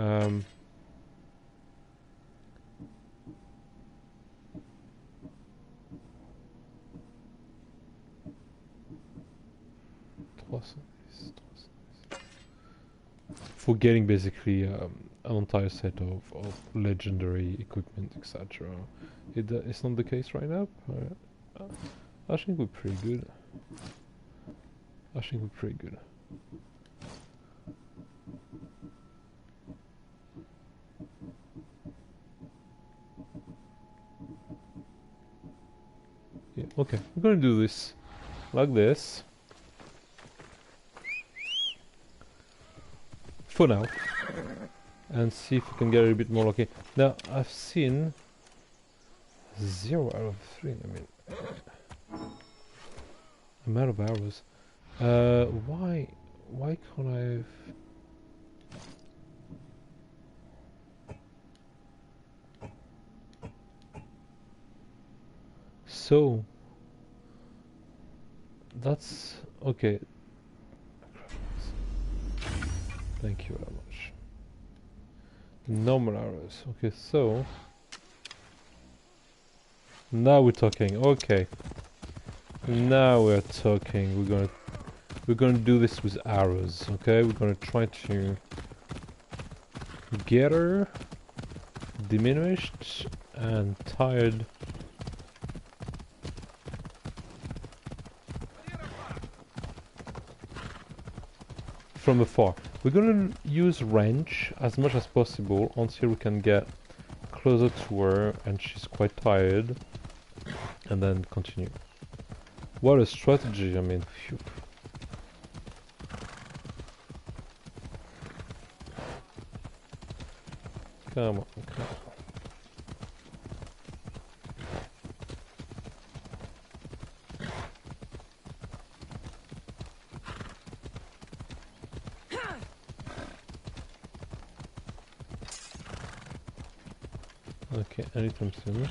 for getting basically an entire set of legendary equipment, etc. It's not the case right now. I think we're pretty good. Yeah, okay, we're gonna do this like this. For now. And see if we can get a bit more lucky. Now, I've seen 0 out of 3, I mean... I'm out of arrows. Why can't I have... So... That's... okay. Thank you very much. Normal arrows. Okay, so... Now we're talking. Okay. Now we're talking. We're gonna do this with arrows. Okay, we're gonna try to get her diminished and tired. from afar. We're gonna use range as much as possible until we can get closer to her and she's quite tired, and then continue. What a strategy, I mean, phew. Come on, come on. Okay, anytime soon.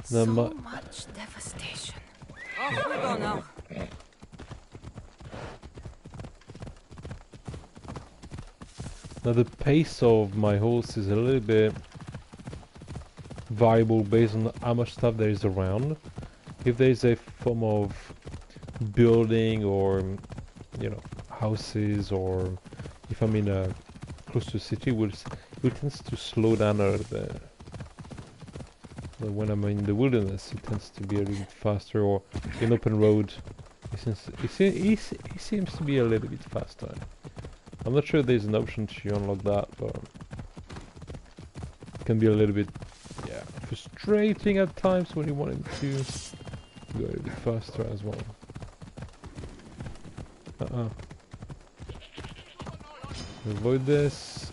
So much devastation. Off we go now. Now the pace of my horse is a little bit variable based on how much stuff there is around. If there is a form of building or, you know, houses, or if I'm in a close to a city, it tends to slow down a little bit. But when I'm in the wilderness, it tends to be a little bit faster, or in open road, it seems to be a little bit faster. I'm not sure there's an option to unlock that, but it can be a little bit, yeah, frustrating at times when you want it to go a little bit faster as well. Avoid this.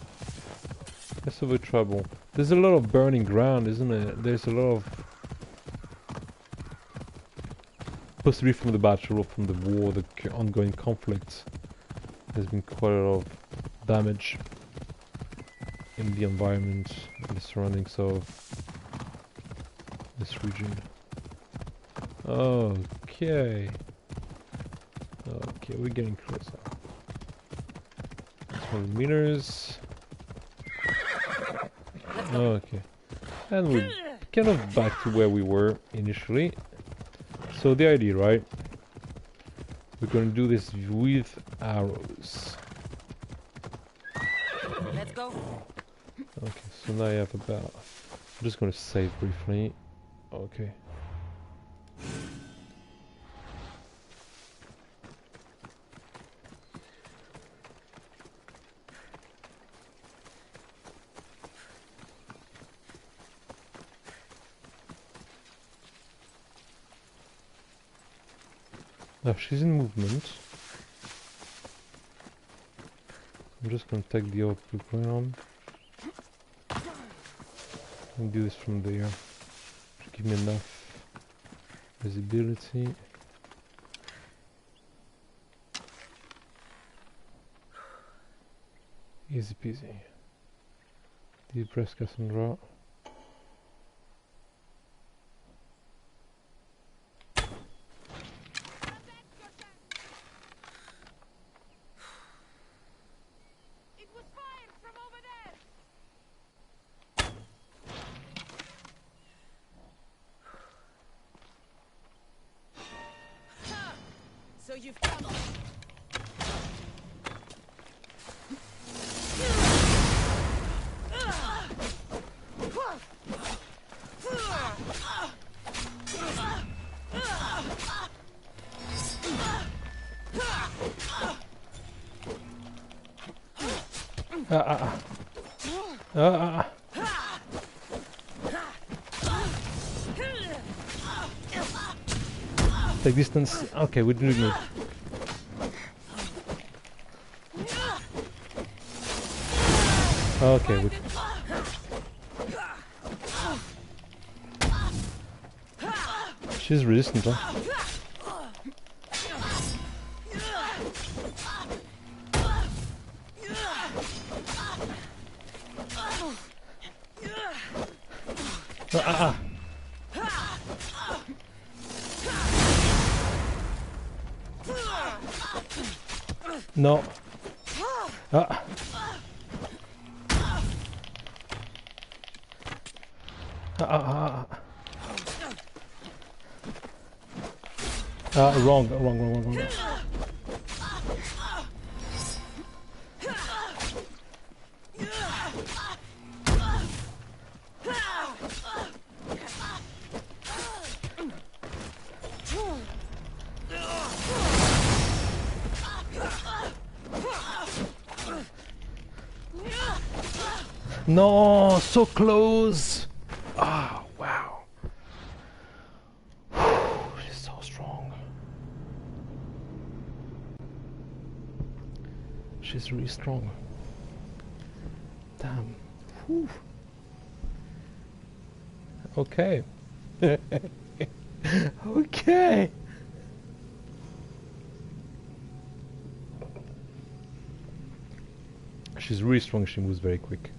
Let's avoid trouble. There's a lot of burning ground, isn't it? There's a lot of... possibly from the battle or from the war, the ongoing conflict. There's been quite a lot of damage in the environment and the surroundings of this region. Okay. Okay, we're getting closer. 20 meters. Okay. And we're kind of back to where we were initially. So the idea, right? We're going to do this with arrows. Let's go. Okay, so now I have about... I'm just going to save briefly. Okay. Now she's in movement. I'm just gonna take the upper ground and do this from there to give me enough visibility. Easy peasy. Deep breath, Kassandra. So you've come. Take distance. Okay, we're doing it. Okay, we... She's resistant, huh? No. Wrong. No, so close. Ah, wow. She's so strong. She's really strong. Damn. Whew. Okay. Okay. She's really strong. She moves very quick.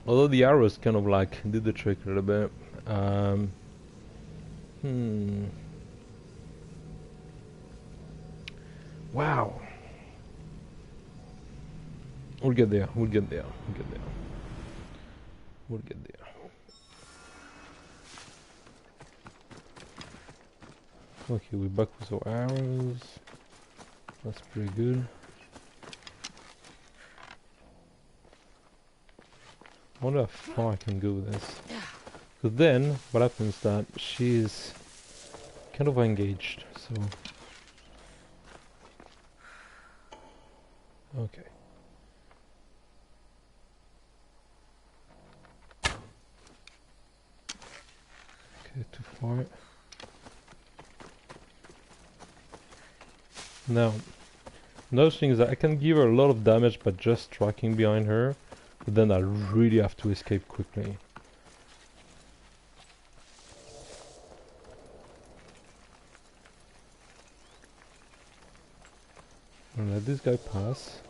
Although the arrows kind of like did the trick a little bit. Wow. We'll get there. We'll get there. We'll get there. We'll get there. Okay, we're back with our arrows. That's pretty good. I wonder how far I can go with this. Because then, what happens is that she's kind of engaged, so... Okay. Okay, too far. Now, another thing is that I can give her a lot of damage by just striking behind her, but then I really have to escape quickly. And let this guy pass.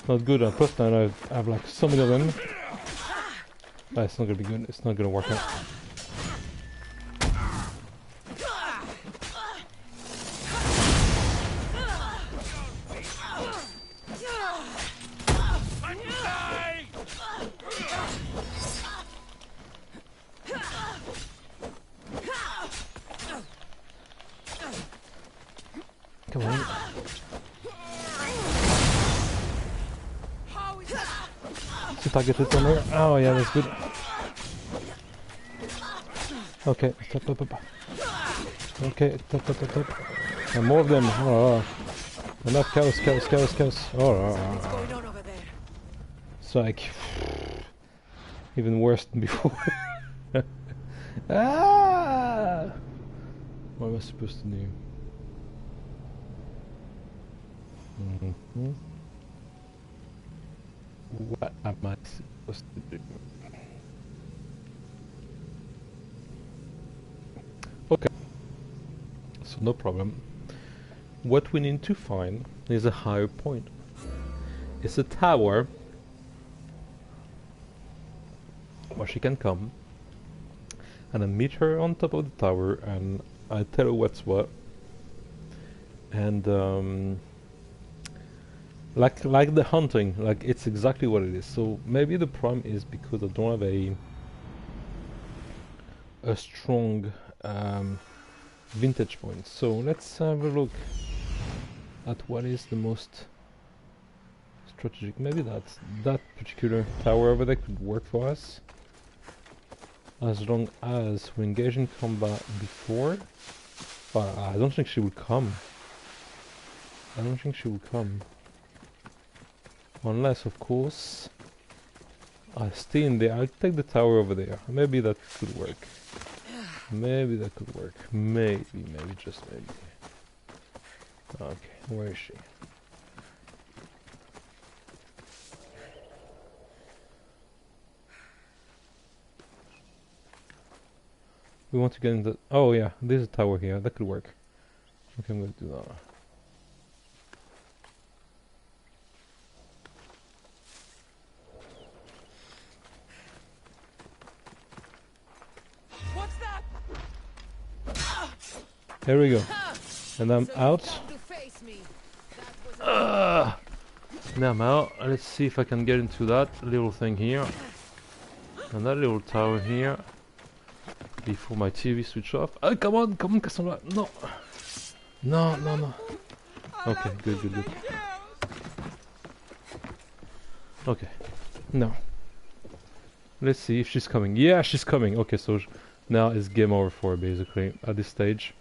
Not good. Plus now I have like so many of them. It's not gonna be good. It's not gonna work out. Come on. Target it on her. Oh yeah, that's good. Okay, top. Okay, top. And more of them. Oh, enough cows. Oh, What's going on over there? it's like even worse than before. Ah! What am I supposed to do? What am I supposed to do? Okay, so no problem. What we need to find is a higher point. It's a tower where she can come, and I meet her on top of the tower and I tell her what's what. And like the hunting, like it's exactly what it is. So maybe the problem is because I don't have a strong vintage point. So let's have a look at what is the most strategic. Maybe that particular tower over there could work for us, as long as we engage in combat before. But I don't think she will come. Unless, of course, I stay in there. I'll take the tower over there. Maybe that could work. Maybe, just maybe. Okay, where is she? We want to get in the... Oh yeah, there's a tower here. That could work. Okay, I'm going to do that. What's that? Here we go. And I'm So out. you come to face me. That was Now I'm out. Let's see if I can get into that little thing here. And that little tower here. Before my TV switch off. Oh, come on, Kassandra. No. No, no, no. Okay, good, good, good. Okay. No. Let's see if she's coming. Yeah, she's coming. Okay, so now it's game over for her, basically, at this stage.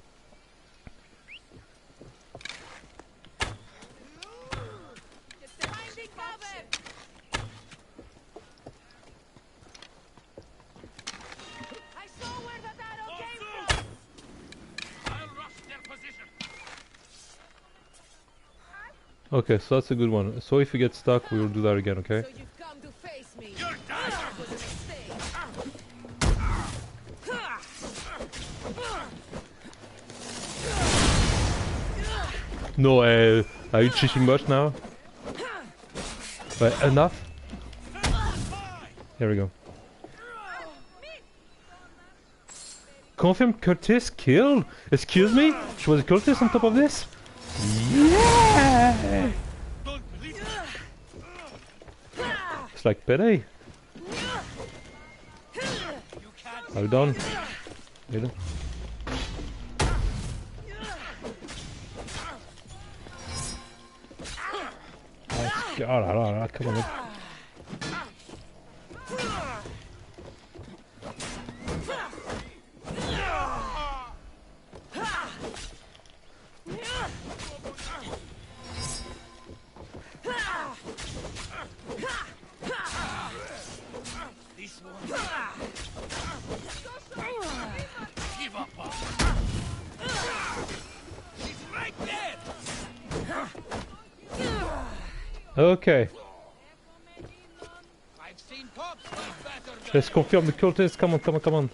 Okay, so that's a good one. So if you get stuck, we will do that again, okay? So you've come to face me. That was a mistake. No, are you cheating much now? Right, enough? Here we go. Confirm Cultist kill? Excuse me? She was a cultist on top of this? Yeah! It's like Pele. Are you done? You done? Oh, God, come on. Look. Okay. Let's confirm the cultist. Come on, come on, come on.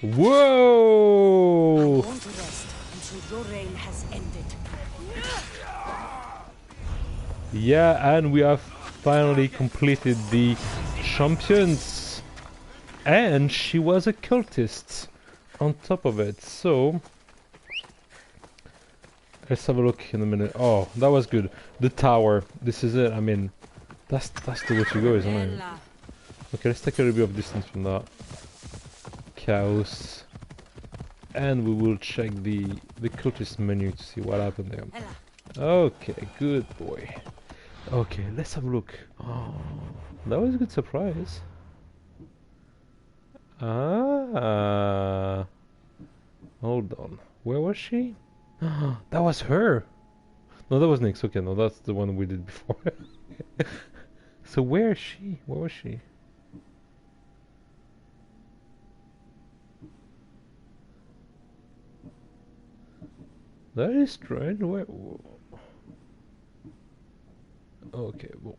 Whoa! I want to rest until your reign has ended. Yeah, and we have finally completed the champions. And she was a cultist on top of it, so... Let's have a look in a minute. Oh, that was good. The tower. This is it. I mean, that's the way to go, isn't it? Okay, let's take a little bit of distance from that. Chaos. And we will check the cultist menu to see what happened there. Okay, good boy. Okay, let's have a look. Oh, that was a good surprise. Ah. Hold on. Where was she? That was her! No, that was Nyx. Okay, no, that's the one we did before. So where is she? Where was she? That is strange. Where? Okay, well.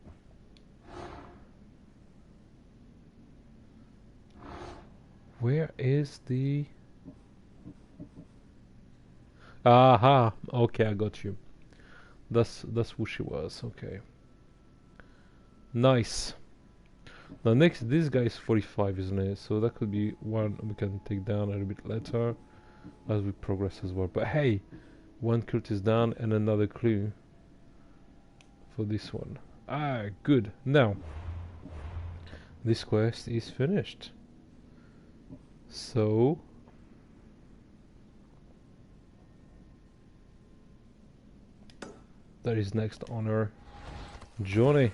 Where is the... Aha! Okay, I got you. That's who she was. Okay. Nice. Now next, this guy is 45, isn't it? So that could be one we can take down a little bit later as we progress as well. But hey, one cult is down and another clue for this one. Ah, good. Now, this quest is finished. So... that is next on our journey.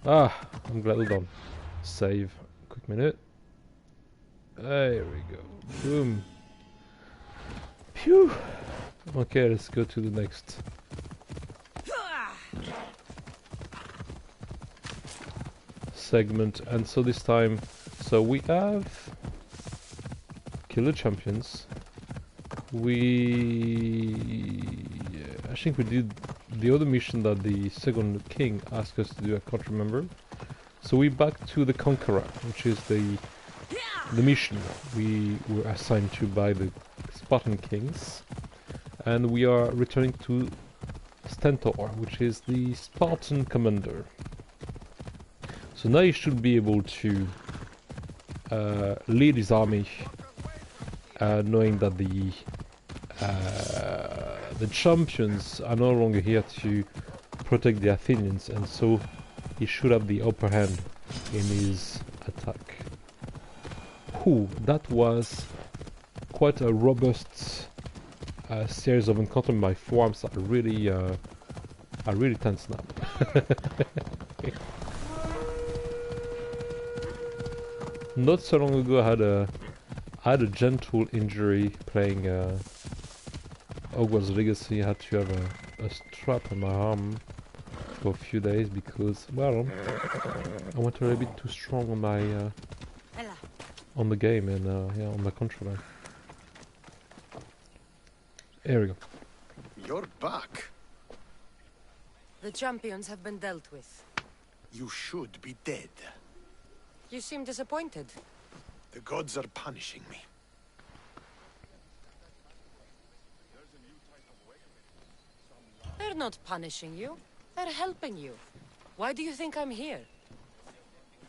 Ah, I'm glad we're done. Save. Quick minute. There we go. Boom. Phew. Okay, let's go to the next. Segment. And so this time, so we have Killer Champions. I think we did the other mission that the second king asked us to do. I can't remember. So we're back to the Conqueror, which is the mission we were assigned to by the Spartan Kings, and we are returning to Stentor, which is the Spartan commander. So now he should be able to lead his army, knowing that the champions are no longer here to protect the Athenians, and so he should have the upper hand in his attack. Ooh, that was quite a robust series of encounters. My forearms are really tense now. Not so long ago, I had a gentle injury playing Hogwarts Legacy. I had to have a strap on my arm for a few days because, well, I went a little bit too strong on my on the game and yeah, on my controller. Here we go. You're back. The champions have been dealt with. You should be dead. You seem disappointed. The gods are punishing me. They're not punishing you. They're helping you. Why do you think I'm here?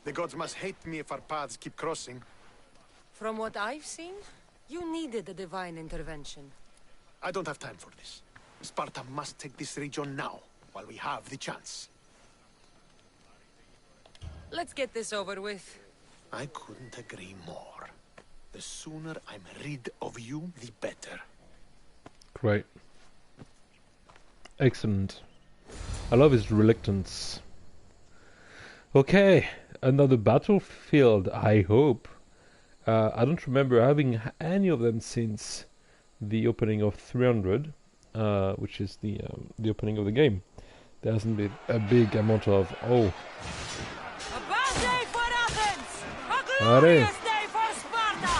The gods must hate me if our paths keep crossing. From what I've seen, you needed a divine intervention. I don't have time for this. Sparta must take this region now, while we have the chance. Let's get this over with. I couldn't agree more. The sooner I'm rid of you, the better. Great. Excellent. I love his reluctance. Okay, another battlefield, I hope. I don't remember having any of them since the opening of 300, which is the opening of the game. There hasn't been a big amount of... Oh. A bad day for Athens! A Alright. glorious day for Sparta!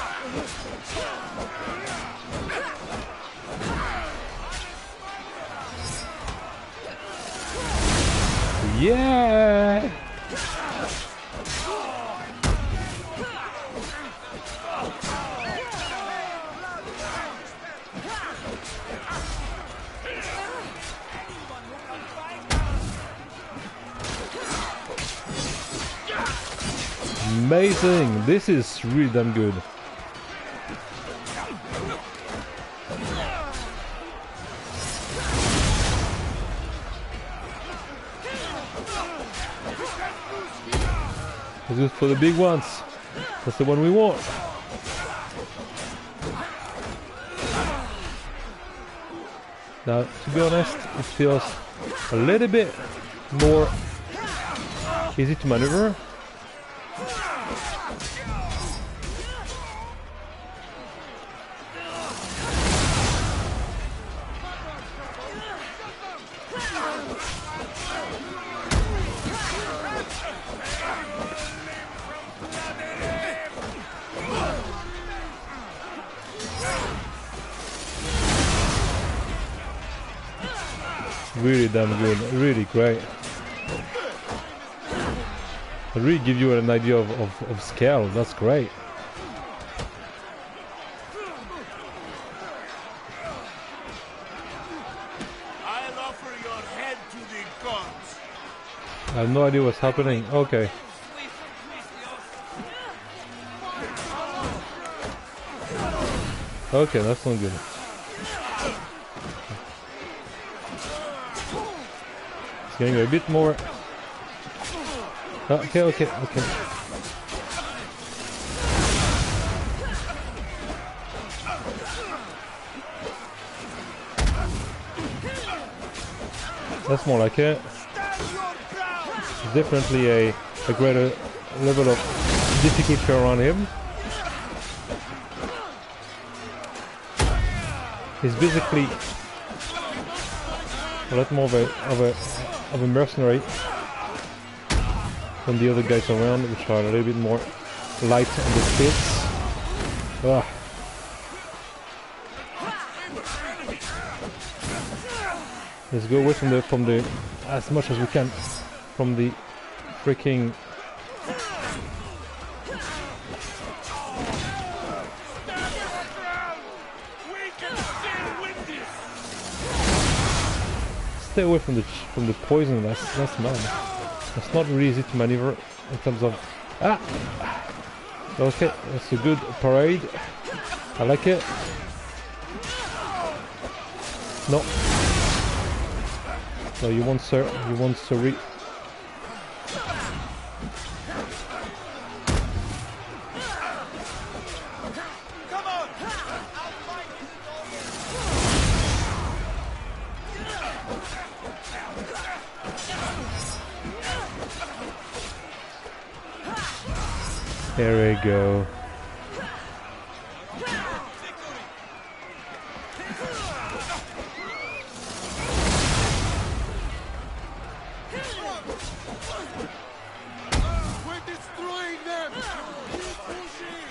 Yeah! Amazing! This is really damn good. Let's go for the big ones. That's the one we want. Now, to be honest, it feels a little bit more easy to maneuver. Really damn good, really great. It really gives you an idea of scale, that's great. I'll offer your head to the gods. I have no idea what's happening. Okay. Okay, that's not good. It's getting a bit more... Okay. That's more like it. It's definitely a greater level of difficulty around him. He's basically a lot more of a mercenary than the other guys around, which are a little bit more light on the spits. Ugh. Let's go away from the as much as we can from the freaking Stay away from the poison. That's mad. That's not really easy to maneuver in terms of Okay, that's a good parade. I like it. No. No, you want sir. You want sorry. There we go. We're destroying them! Keep pushing!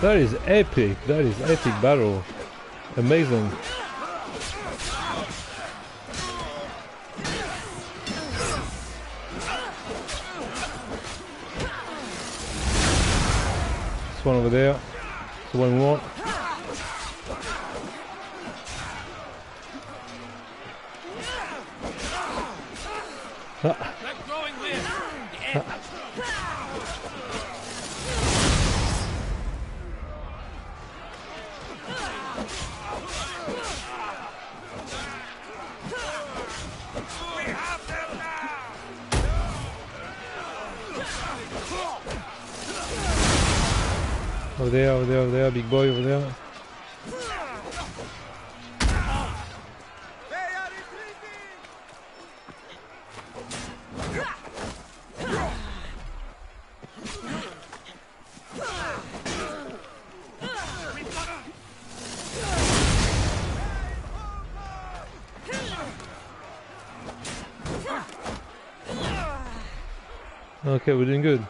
That is epic. That is epic battle. Amazing. This one over there. It's the one we want. They're growing there! The end! Over there, over there, over there, big boy over there. Okay, we're doing good.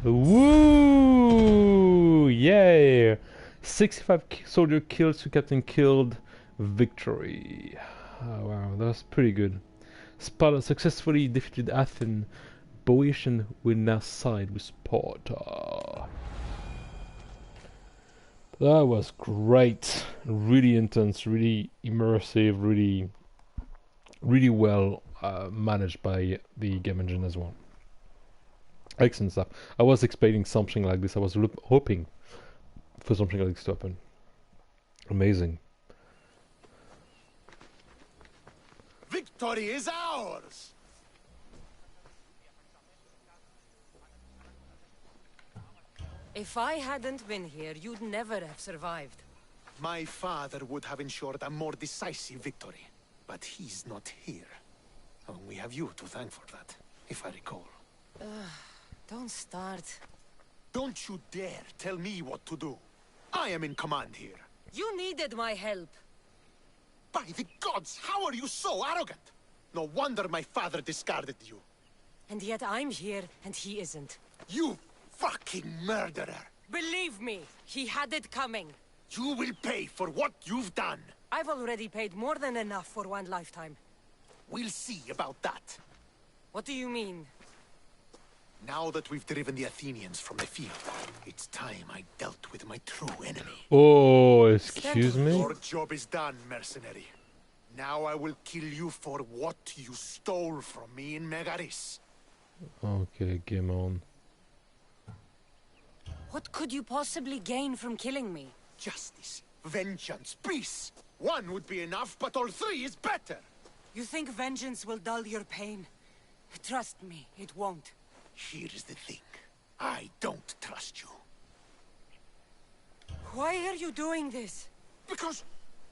Woo! Yay! 65 soldier killed, 2 captain killed. Victory. Oh, wow, that was pretty good. Sparta successfully defeated Athens. Boeotian will now side with Sparta. That was great. Really intense, really immersive, really well managed by the game engine as well. Excellent stuff. I was expecting something like this. I was hoping for something like this to happen. Amazing. Victory is ours! If I hadn't been here, you'd never have survived. My father would have ensured a more decisive victory, but he's not here. And we have you to thank for that, if I recall. Don't start. Don't you dare tell me what to do. I am in command here. You needed my help. By the gods, how are you so arrogant? No wonder my father discarded you. And yet I'm here, and he isn't. You fucking murderer! Believe me, he had it coming. You will pay for what you've done. I've already paid more than enough for one lifetime. We'll see about that. What do you mean? Now that we've driven the Athenians from the field, it's time I dealt with my true enemy. Oh, excuse me? Your job is done, mercenary. Now I will kill you for what you stole from me in Megaris. Okay, game on. What could you possibly gain from killing me? Justice, vengeance, peace. One would be enough, but all three is better. You think vengeance will dull your pain? Trust me, it won't. Here's the thing. I don't trust you. Why are you doing this? Because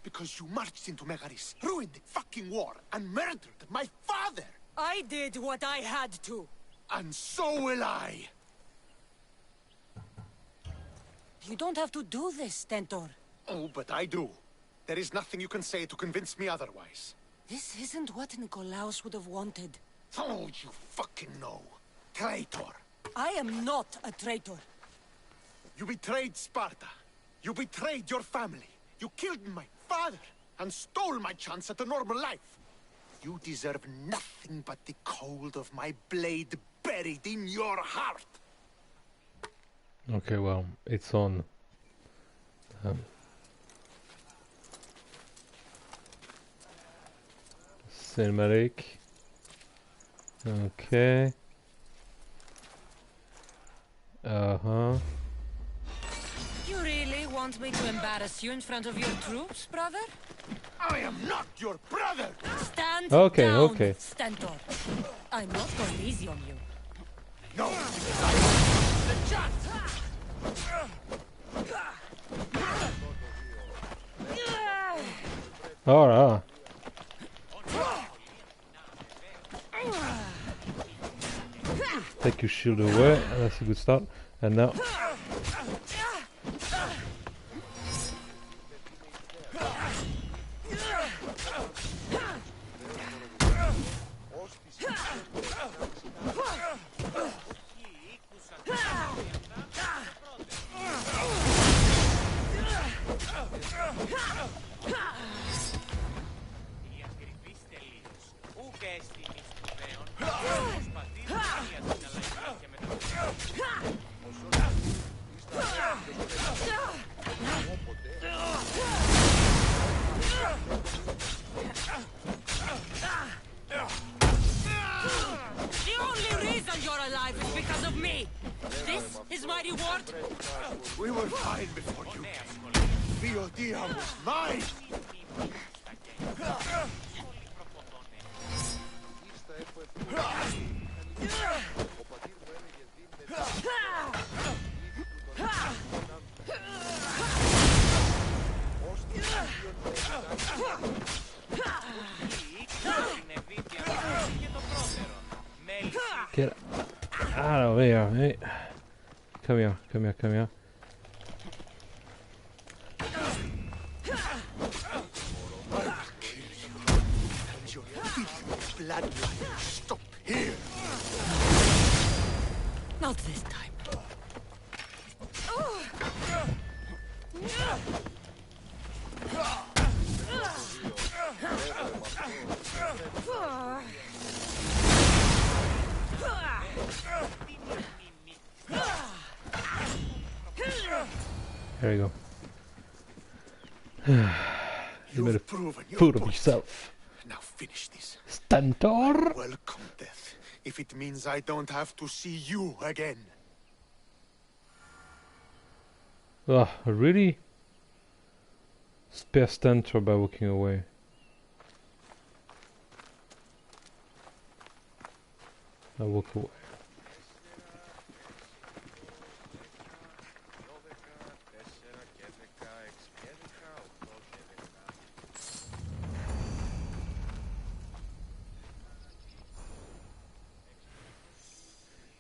Because you marched into Megaris, ruined the fucking war, and murdered my father! I did what I had to. And so will I! You don't have to do this, Stentor. Oh, but I do. There is nothing you can say to convince me otherwise. This isn't what Nikolaos would have wanted. Oh, you fucking know. Traitor. I am not a traitor. You betrayed Sparta. You betrayed your family. You killed my father and stole my chance at a normal life. You deserve nothing but the cold of my blade buried in your heart. Okay, well, it's on. Cinematic. Okay. Uh-huh. You really want me to embarrass you in front of your troops, brother? I am not your brother! Stand Okay, down, okay. Stentor. I'm not going easy on you. No, because I want the chance! Alright. Take your shield away, and that's a good start. And now. We were fine before you came. Theodia was mine! Get out of here, mate. Come here, come here, come here. And your filthy bloodline stop here! Not this time. There you go. You made a fool of yourself. Now finish this. Stentor! Welcome death, if it means I don't have to see you again. Really? Spare Stentor by walking away. I walk away.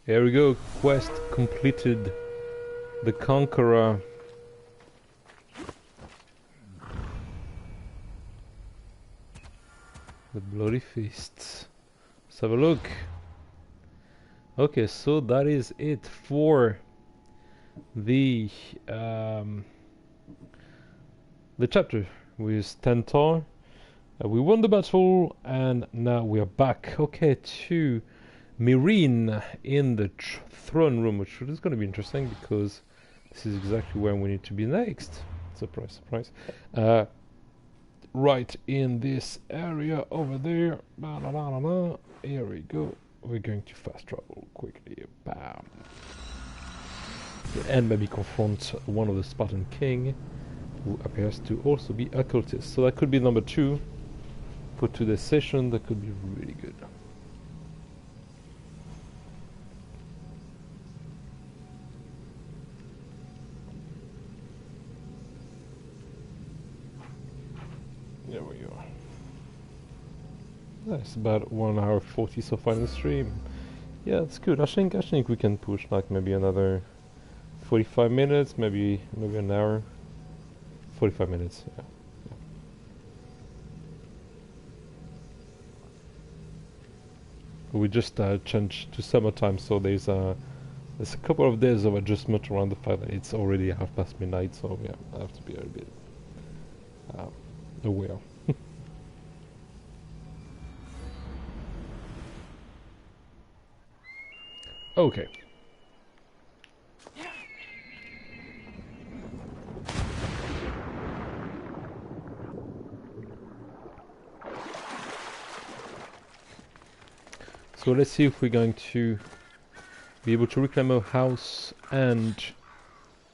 Here we go, quest completed. The Conqueror. The Bloody Fists. Let's have a look. Okay, so that is it for the chapter with Stentor. We won the battle and now we are back. Okay, to Myrrine in the throne room, which is going to be interesting because this is exactly where we need to be next. Surprise, surprise. Right in this area over there. Here we go. We're going to fast travel quickly. Bam. And maybe confront one of the Spartan King, who appears to also be a cultist. So that could be number 2 for today's session. That could be really good. That's about 1 hour 40 so far in the stream. Yeah, it's good. I think we can push like maybe another 45 minutes, maybe an hour. 45 minutes, yeah. We just changed to summertime, so there's a couple of days of adjustment around the fact that it's already midnight, so yeah, I have to be a bit aware. Okay. So let's see if we're going to be able to reclaim our house and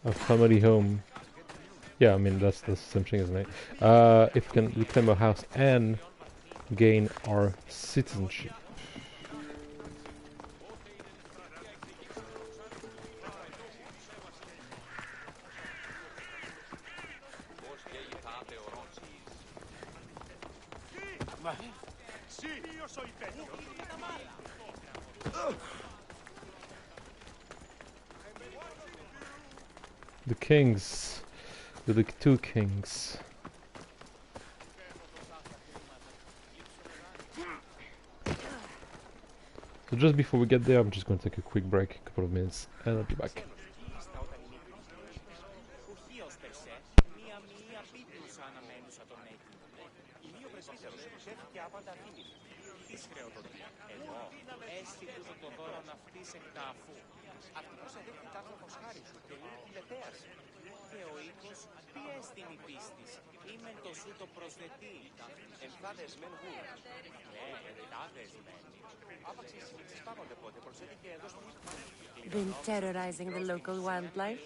a family home. Yeah, I mean that's the same thing, isn't it? If we can reclaim our house and gain our citizenship. The kings, the two kings. So just before we get there, I'm just going to take a quick break, a couple of minutes, and I'll be back. Been terrorizing the local wildlife?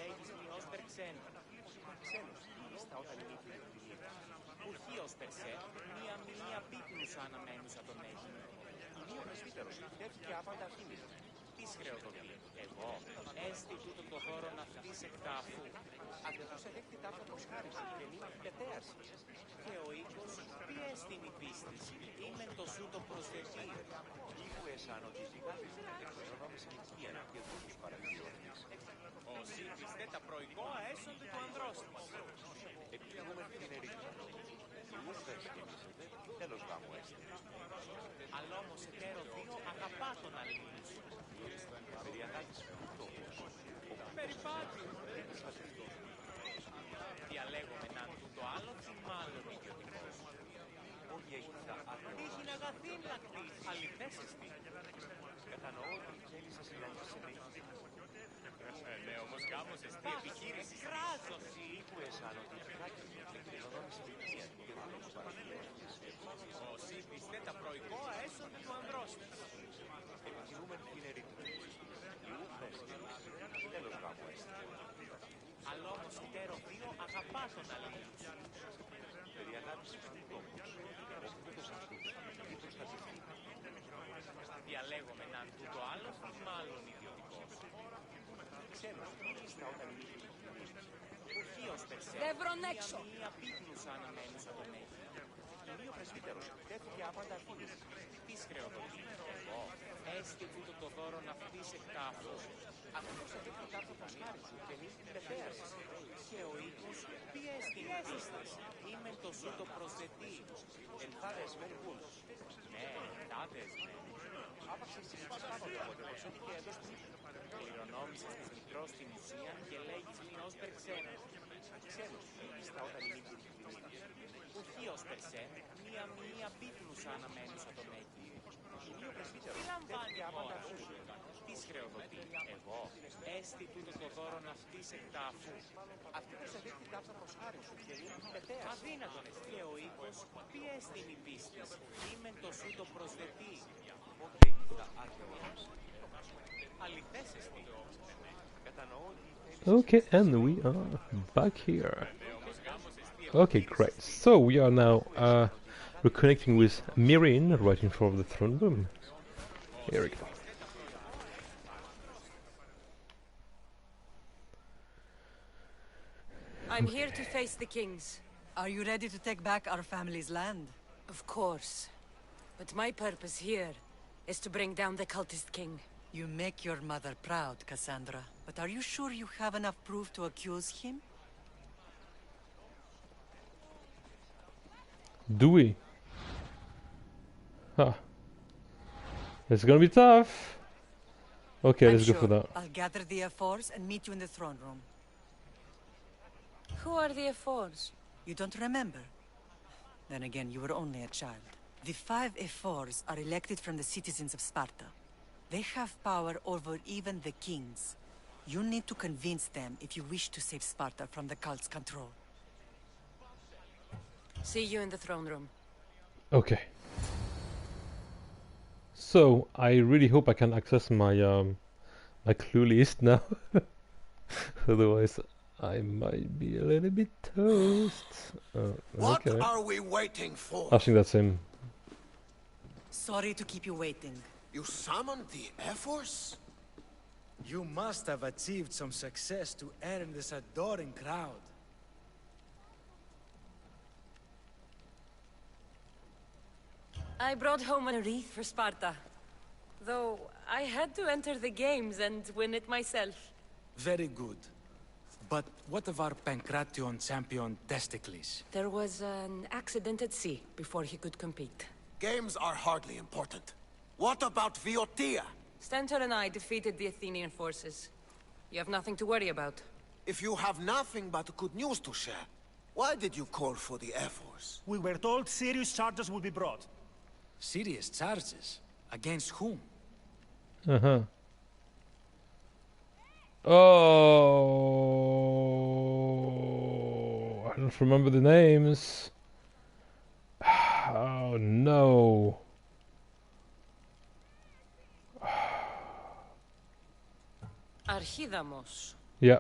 Δεύρον έξω! Okay, and we are back here. Okay, great. So we are now reconnecting with Myrrine, right in front of the throne room. Here we go. I'm here to face the kings. Are you ready to take back our family's land? Of course. But my purpose here is to bring down the cultist king. You make your mother proud, Kassandra. But are you sure you have enough proof to accuse him? Do we? Huh. It's gonna be tough. Okay, I'm let's sure. go for that. I'll gather the F4s and meet you in the throne room. Who are the F4s? You don't remember? Then again, you were only a child. The 5 F4s are elected from the citizens of Sparta. They have power over even the kings. You need to convince them if you wish to save Sparta from the cult's control. See you in the throne room. Okay. So I really hope I can access my my clue list now. Otherwise, I might be a little bit toast. What Okay. are we waiting for? I think that's him. Sorry to keep you waiting. You summoned the Air Force? You must have achieved some success to earn this adoring crowd. I brought home a wreath for Sparta. Though I had to enter the games and win it myself. Very good. But what of our Pancration champion Testicles? There was an accident at sea before he could compete. Games are hardly important. What about Viotia? Stentor and I defeated the Athenian forces. You have nothing to worry about. If you have nothing but good news to share, why did you call for the Air Force? We were told serious charges would be brought. Serious charges? Against whom? Uh-huh. Oh, I don't remember the names. Oh no. Archidamos. Yeah.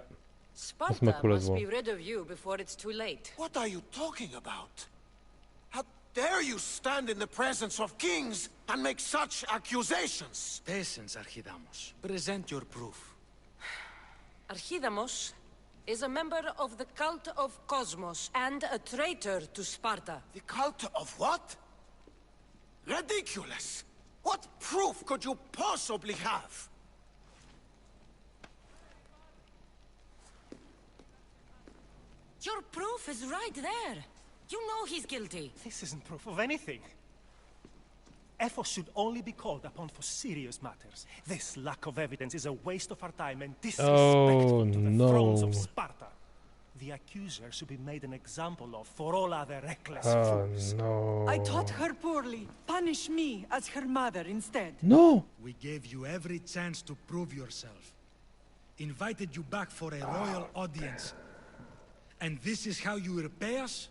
Sparta my cool as must well. be rid of you before it's too late. What are you talking about? How dare you stand in the presence of kings and make such accusations? Patience, Archidamos. Present your proof. Archidamos is a member of the Cult of Kosmos and a traitor to Sparta. The cult of what? Ridiculous! What proof could you possibly have? Your proof is right there. You know he's guilty. This isn't proof of anything. Ephos should only be called upon for serious matters. This lack of evidence is a waste of our time and disrespectful to the thrones of Sparta. The accuser should be made an example of for all other reckless fools. No. I taught her poorly. Punish me as her mother instead. No. We gave you every chance to prove yourself. Invited you back for a royal audience. And this is how you repay us?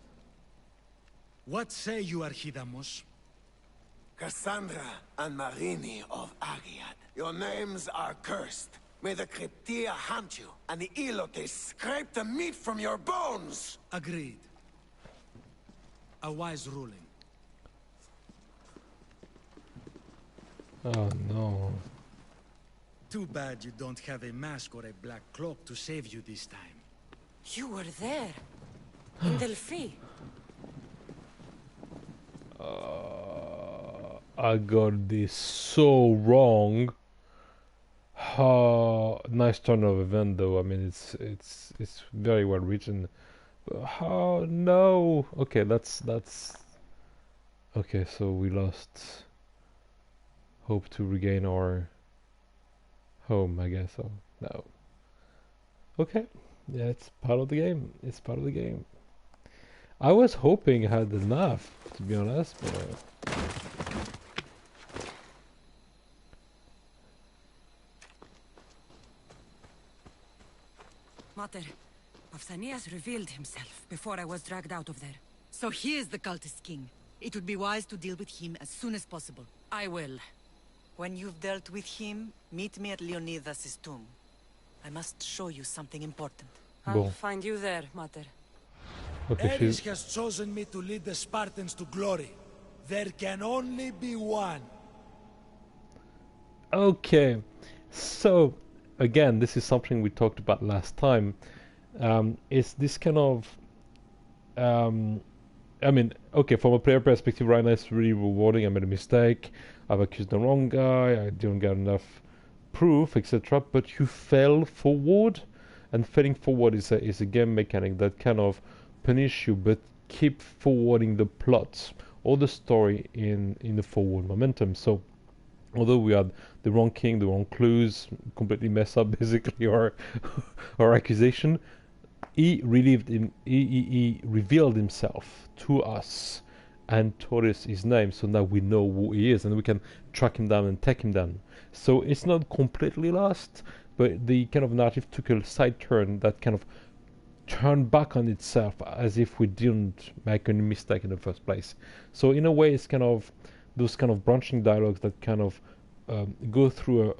What say you, Archidamos? Kassandra and Myrrine of Agiad, your names are cursed. May the Cryptia hunt you, and the Elotes scrape the meat from your bones! Agreed. A wise ruling. Oh no. Too bad you don't have a mask or a black cloak to save you this time. You were there. In Delphi. I got this so wrong. Nice turn of event though. I mean, it's very well written. Oh no. Okay, that's okay. So we lost hope to regain our home, I guess. So no. Okay. Yeah, it's part of the game. It's part of the game. I was hoping I had enough, to be honest, but Mater, Pausanias revealed himself before I was dragged out of there. So he is the cultist king. It would be wise to deal with him as soon as possible. I will. When you've dealt with him, meet me at Leonidas' tomb. I must show you something important. I'll Bon. find you there, Mater. okay, Ares she's has chosen me to lead the Spartans to glory. There can only be one. okay. So again, this is something we talked about last time. It's this kind of I mean, okay, from a player perspective right now it's really rewarding. I made a mistake, I've accused the wrong guy, I didn't get enough proof, etc. But you fell forward, and failing forward is a game mechanic that kind of punish you, but keep forwarding the plot or the story in the forward momentum. So although we had the wrong king, the wrong clues, completely mess up basically our our accusation, he revealed himself to us and told us his name, so now we know who he is and we can track him down and take him down. So it's not completely lost, but the kind of narrative took a side turn that kind of turned back on itself as if we didn't make any mistake in the first place. So in a way it's kind of those kind of branching dialogues that kind of go through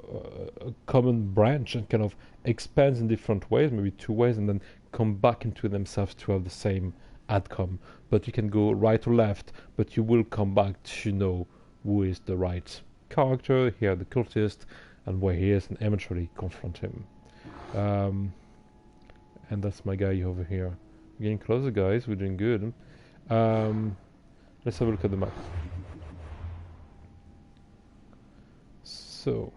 a common branch and kind of expands in different ways, maybe two ways, and then come back into themselves to have the same outcome. But you can go right or left, but you will come back to know who is the right character, here the cultist, and where he is, and eventually confront him. And that's my guy over here. Getting closer, guys, we're doing good. Let's have a look at the map. So,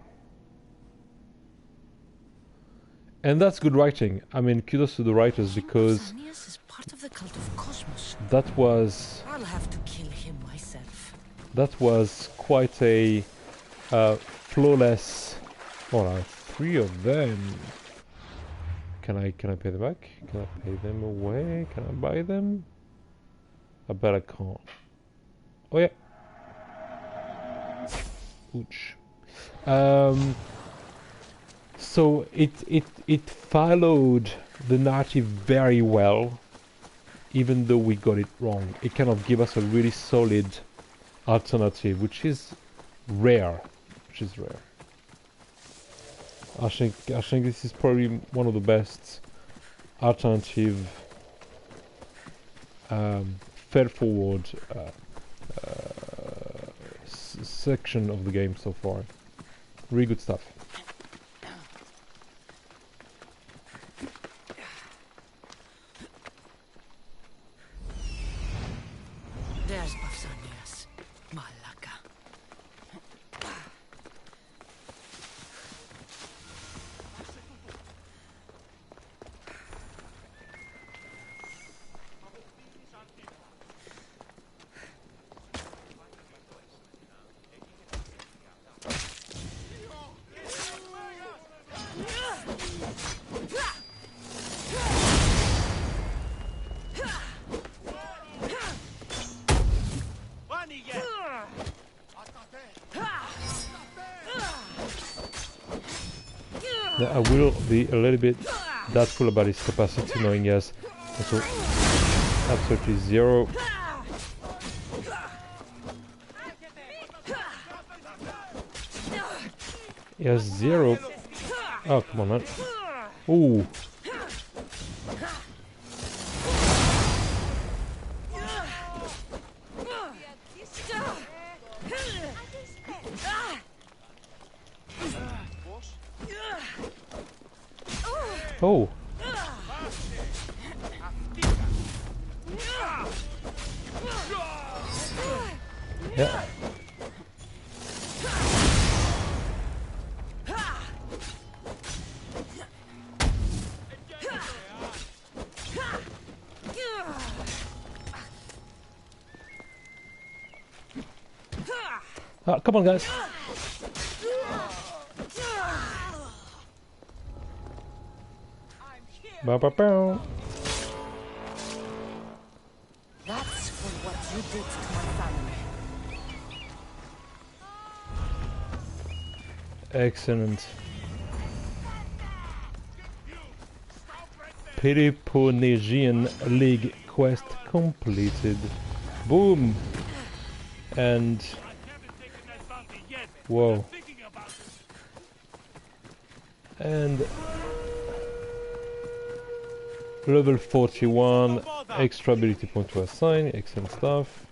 and that's good writing. I mean, kudos to the writers, because Pausanias is part of the Cult of Kosmos. that was I'll have to kill him myself. that was quite a flawless. Oh, three of them. Can I pay them back? Can I pay them away? Can I buy them? I bet I can't. Oh yeah. Ouch. So it followed the narrative very well, even though we got it wrong. It kind of gave us a really solid alternative, which is rare. I think this is probably one of the best alternative fair forward section of the game so far. Really good stuff. There's Pausanias. Malaka. Yeah, I will be a little bit doubtful about his capacity, knowing he has also absolutely zero. He has zero. Oh, come on, man. Ooh. Oh. Yeah. Ah, come on, guys. Bow, bow, bow. That's for what you did to my family. Excellent. Peloponnesian League quest completed. Boom. And whoa. And level 41, extra ability point to assign, excellent stuff.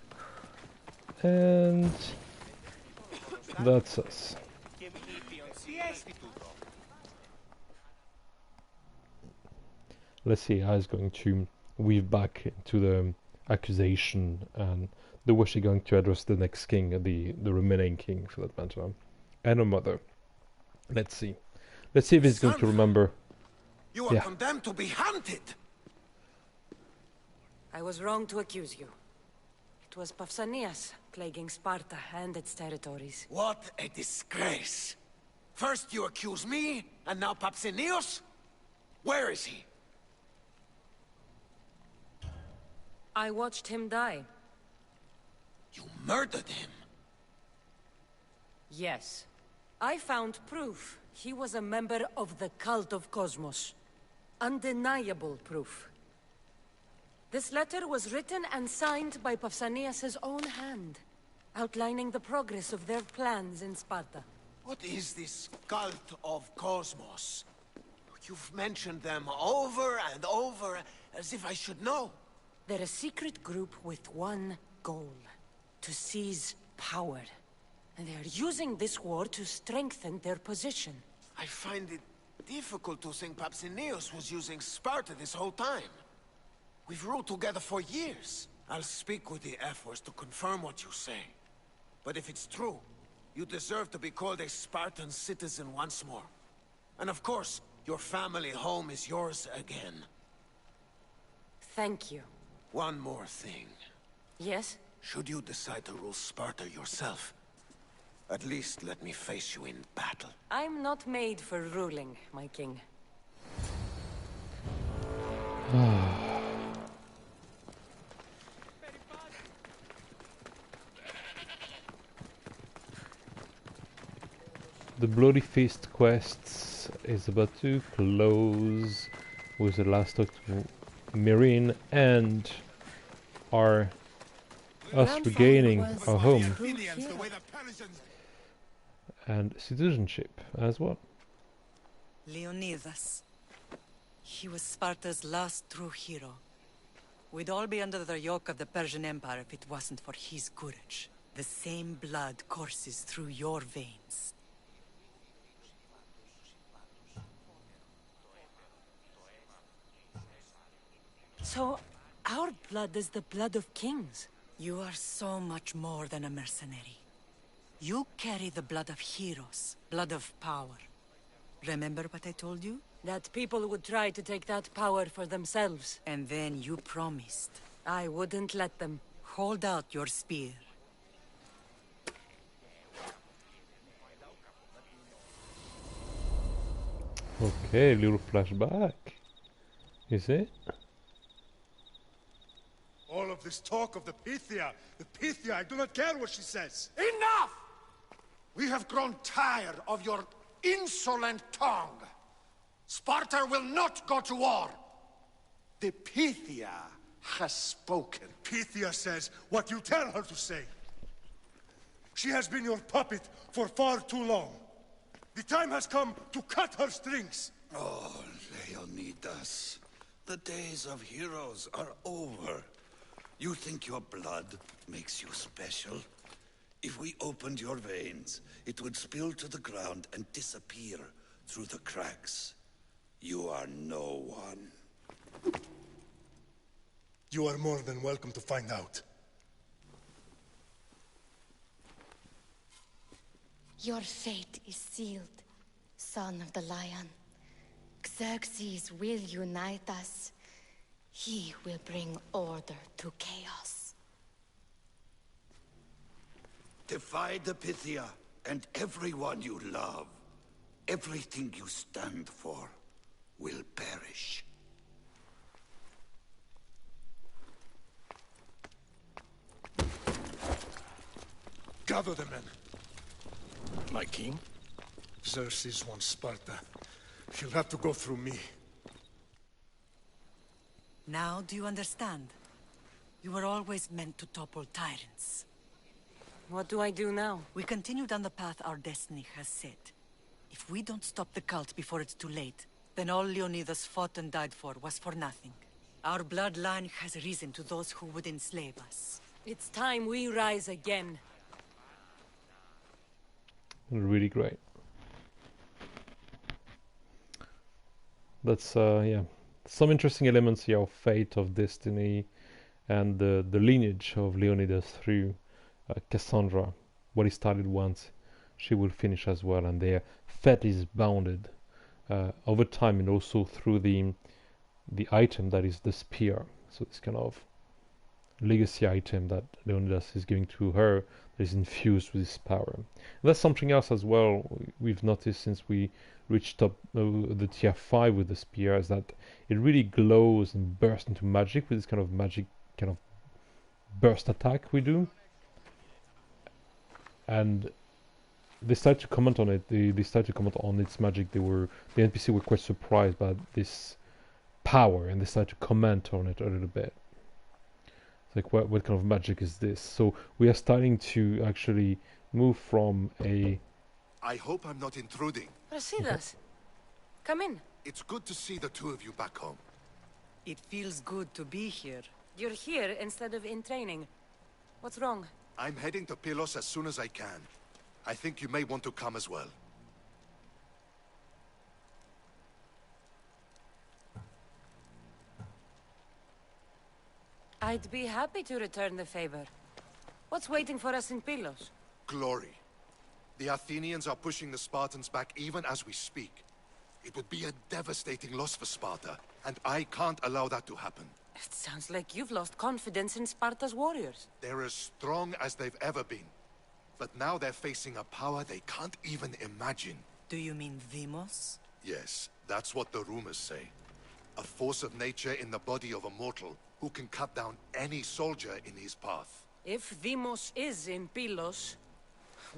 And that's us. Let's see how it's going to weave back into the accusation and the way she's going to address the next king, the remaining king for that matter, and her mother. Let's see. Let's see if he's going to remember. You are condemned to be hunted! I was wrong to accuse you. It was Pausanias plaguing Sparta and its territories. What a disgrace! First you accuse me, and now Pausanias? Where is he? I watched him die. You murdered him? Yes. I found proof he was a member of the Cult of Kosmos. Undeniable proof. This letter was written and signed by Pausanias' own hand, outlining the progress of their plans in Sparta. What is this Cult of Kosmos? You've mentioned them over and over, as if I should know. They're a secret group with one goal: to seize power. And they are using this war to strengthen their position. I find it difficult to think Pausanias was using Sparta this whole time. We've ruled together for years. I'll speak with the F-Force to confirm what you say. But if it's true, you deserve to be called a Spartan citizen once more. And of course, your family home is yours again. Thank you. One more thing. Yes? Should you decide to rule Sparta yourself, at least let me face you in battle. I'm not made for ruling, my king. The Bloody Feast quests is about to close with the last talk to Myrrine and us regaining our home and citizenship as well. Leonidas. He was Sparta's last true hero. We'd all be under the yoke of the Persian Empire if it wasn't for his courage. The same blood courses through your veins. So, our blood is the blood of kings. You are so much more than a mercenary. You carry the blood of heroes, blood of power. Remember what I told you? That people would try to take that power for themselves. And then you promised. I wouldn't let them. Hold out your spear. Okay, little flashback. Is it? All of this talk of the Pythia, I do not care what she says. Enough! We have grown tired of your insolent tongue. Sparta will not go to war. The Pythia has spoken. Pythia says what you tell her to say. She has been your puppet for far too long. The time has come to cut her strings. Oh, Leonidas, the days of heroes are over. You think your blood makes you special? If we opened your veins, it would spill to the ground and disappear through the cracks. You are no one. You are more than welcome to find out. Your fate is sealed, son of the lion. Xerxes will unite us. He will bring order to chaos. Defy the Pythia and everyone you love. Everything you stand for will perish. Gather the men. My king? Xerxes wants Sparta. She'll have to go through me. Now do you understand? You were always meant to topple tyrants. What do I do now? We continue down the path our destiny has set. If we don't stop the cult before it's too late, then all Leonidas fought and died for was for nothing. Our bloodline has risen to those who would enslave us. It's time we rise again. Really great. That's yeah, some interesting elements here of fate, of destiny, and the lineage of Leonida through Kassandra. What he started once, she will finish as well, and their fate is bounded over time, and also through the item that is the spear. So this kind of legacy item that Leonidas is giving to her that is infused with this power. And that's something else as well we've noticed since we reached up the tier 5 with the spear, is that it really glows and bursts into magic with this kind of magic kind of burst attack we do. And they started to comment on it. They started to comment on its magic. The NPC were quite surprised by this power, and they started to comment on it a little bit. It's like, what kind of magic is this? So we are starting to actually move from a... I hope I'm not intruding. Aristaios, come in. It's good to see the two of you back home. It feels good to be here. You're here instead of in training. What's wrong? I'm heading to Pylos as soon as I can. I think you may want to come as well. I'd be happy to return the favor. What's waiting for us in Pylos? Glory. The Athenians are pushing the Spartans back even as we speak. It would be a devastating loss for Sparta, and I can't allow that to happen. It sounds like you've lost confidence in Sparta's warriors. They're as strong as they've ever been. But now they're facing a power they can't even imagine. Do you mean Demos? Yes, that's what the rumors say. A force of nature in the body of a mortal who can cut down any soldier in his path. If Demos is in Pylos,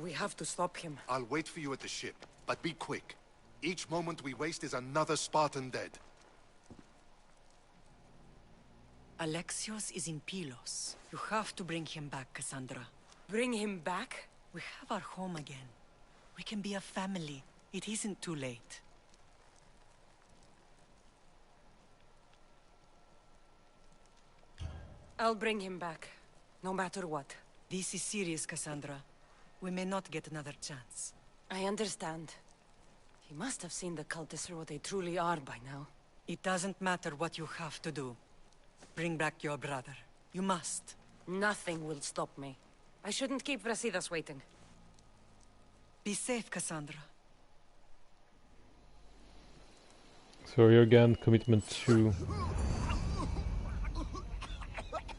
we have to stop him. I'll wait for you at the ship, but be quick. Each moment we waste is another Spartan dead. Alexios is in Pylos. You have to bring him back, Kassandra. Bring him back? We have our home again. We can be a family. It isn't too late. I'll bring him back, no matter what. This is serious, Kassandra. We may not get another chance. I understand. He must have seen the cultists for what they truly are by now. It doesn't matter what you have to do. Bring back your brother. You must. Nothing will stop me. I shouldn't keep Aristaios waiting. Be safe, Kassandra. So here again, commitment to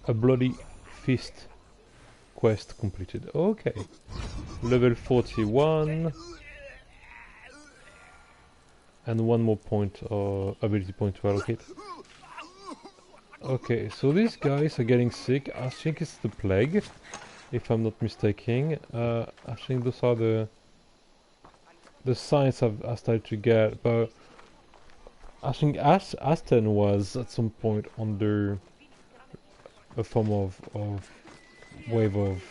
a bloody fist quest completed. Okay. Level 41. And one more point, ability point to allocate. Okay, so these guys are getting sick. I think it's the plague, if I'm not mistaken. I think those are the signs I started to get, but I think Aston was at some point under a form of wave of,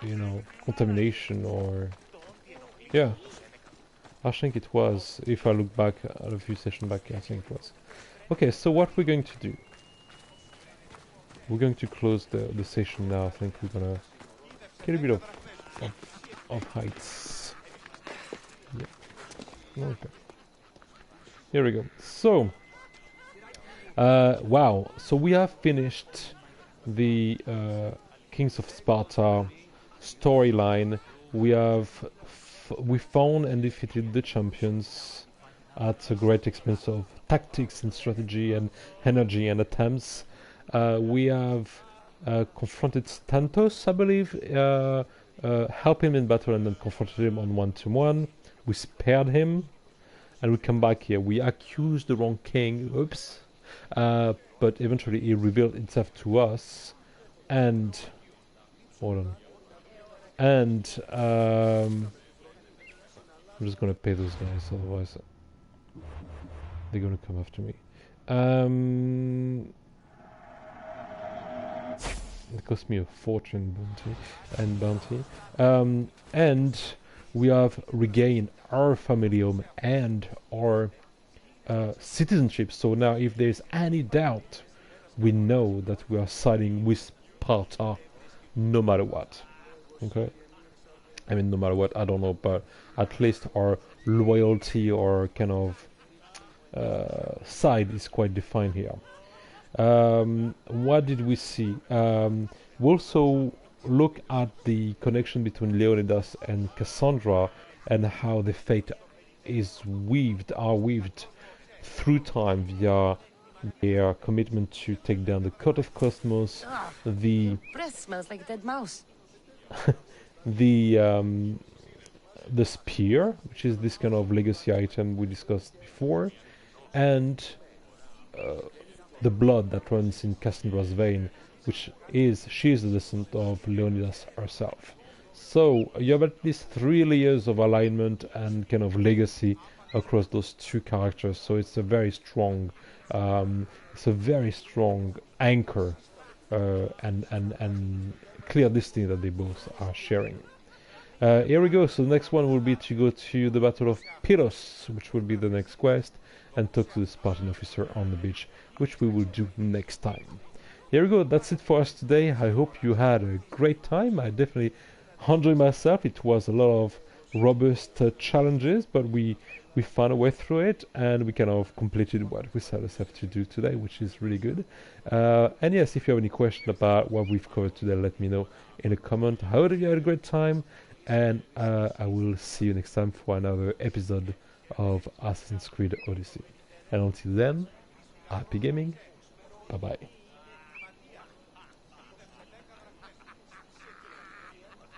you know, contamination, or yeah, I think it was. If I look back at a few sessions back, I think it was. Okay, so what we're going to do? We're going to close the session now. I think we're gonna get a bit of heights. Yeah. Okay. Here we go. So, wow. So we have finished the Kings of Sparta storyline. We found and defeated the champions at a great expense of tactics and strategy and energy and attempts. We have confronted Stentor, I believe, helped him in battle and then confronted him on one-to-one. We spared him, and we come back here. We accused the wrong king, oops, but eventually he revealed himself to us, and hold on, and I'm just gonna pay those guys, otherwise they're gonna come after me. It cost me a fortune bounty. And we have regained our family home and our citizenship. So now, if there's any doubt, we know that we are siding with Sparta, no matter what. Okay. I mean, no matter what, I don't know, but at least our loyalty or kind of side is quite defined here. What did we see? We also look at the connection between Leonidas and Kassandra and how the fate are weaved through time via their commitment to take down the Cult of Kosmos, the breath smells like dead mouse. the spear, which is this kind of legacy item we discussed before, and the blood that runs in Kassandra's vein, which she is the descendant of Leonidas herself. So you have at least 3 layers of alignment and kind of legacy across those two characters. So it's a very strong, anchor and clear destiny that they both are sharing. Here we go. So the next one will be to go to the Battle of Pylos, which will be the next quest, and talk to the Spartan officer on the beach, which we will do next time. Here we go. That's it for us today. I hope you had a great time. I definitely enjoyed myself. It was a lot of robust challenges, but we found a way through it, and we kind of completed what we set ourselves to do today, which is really good. And yes, if you have any questions about what we've covered today, let me know in a comment. I hope you had a great time, and I will see you next time for another episode of Assassin's Creed Odyssey. And until then, happy gaming. Bye bye.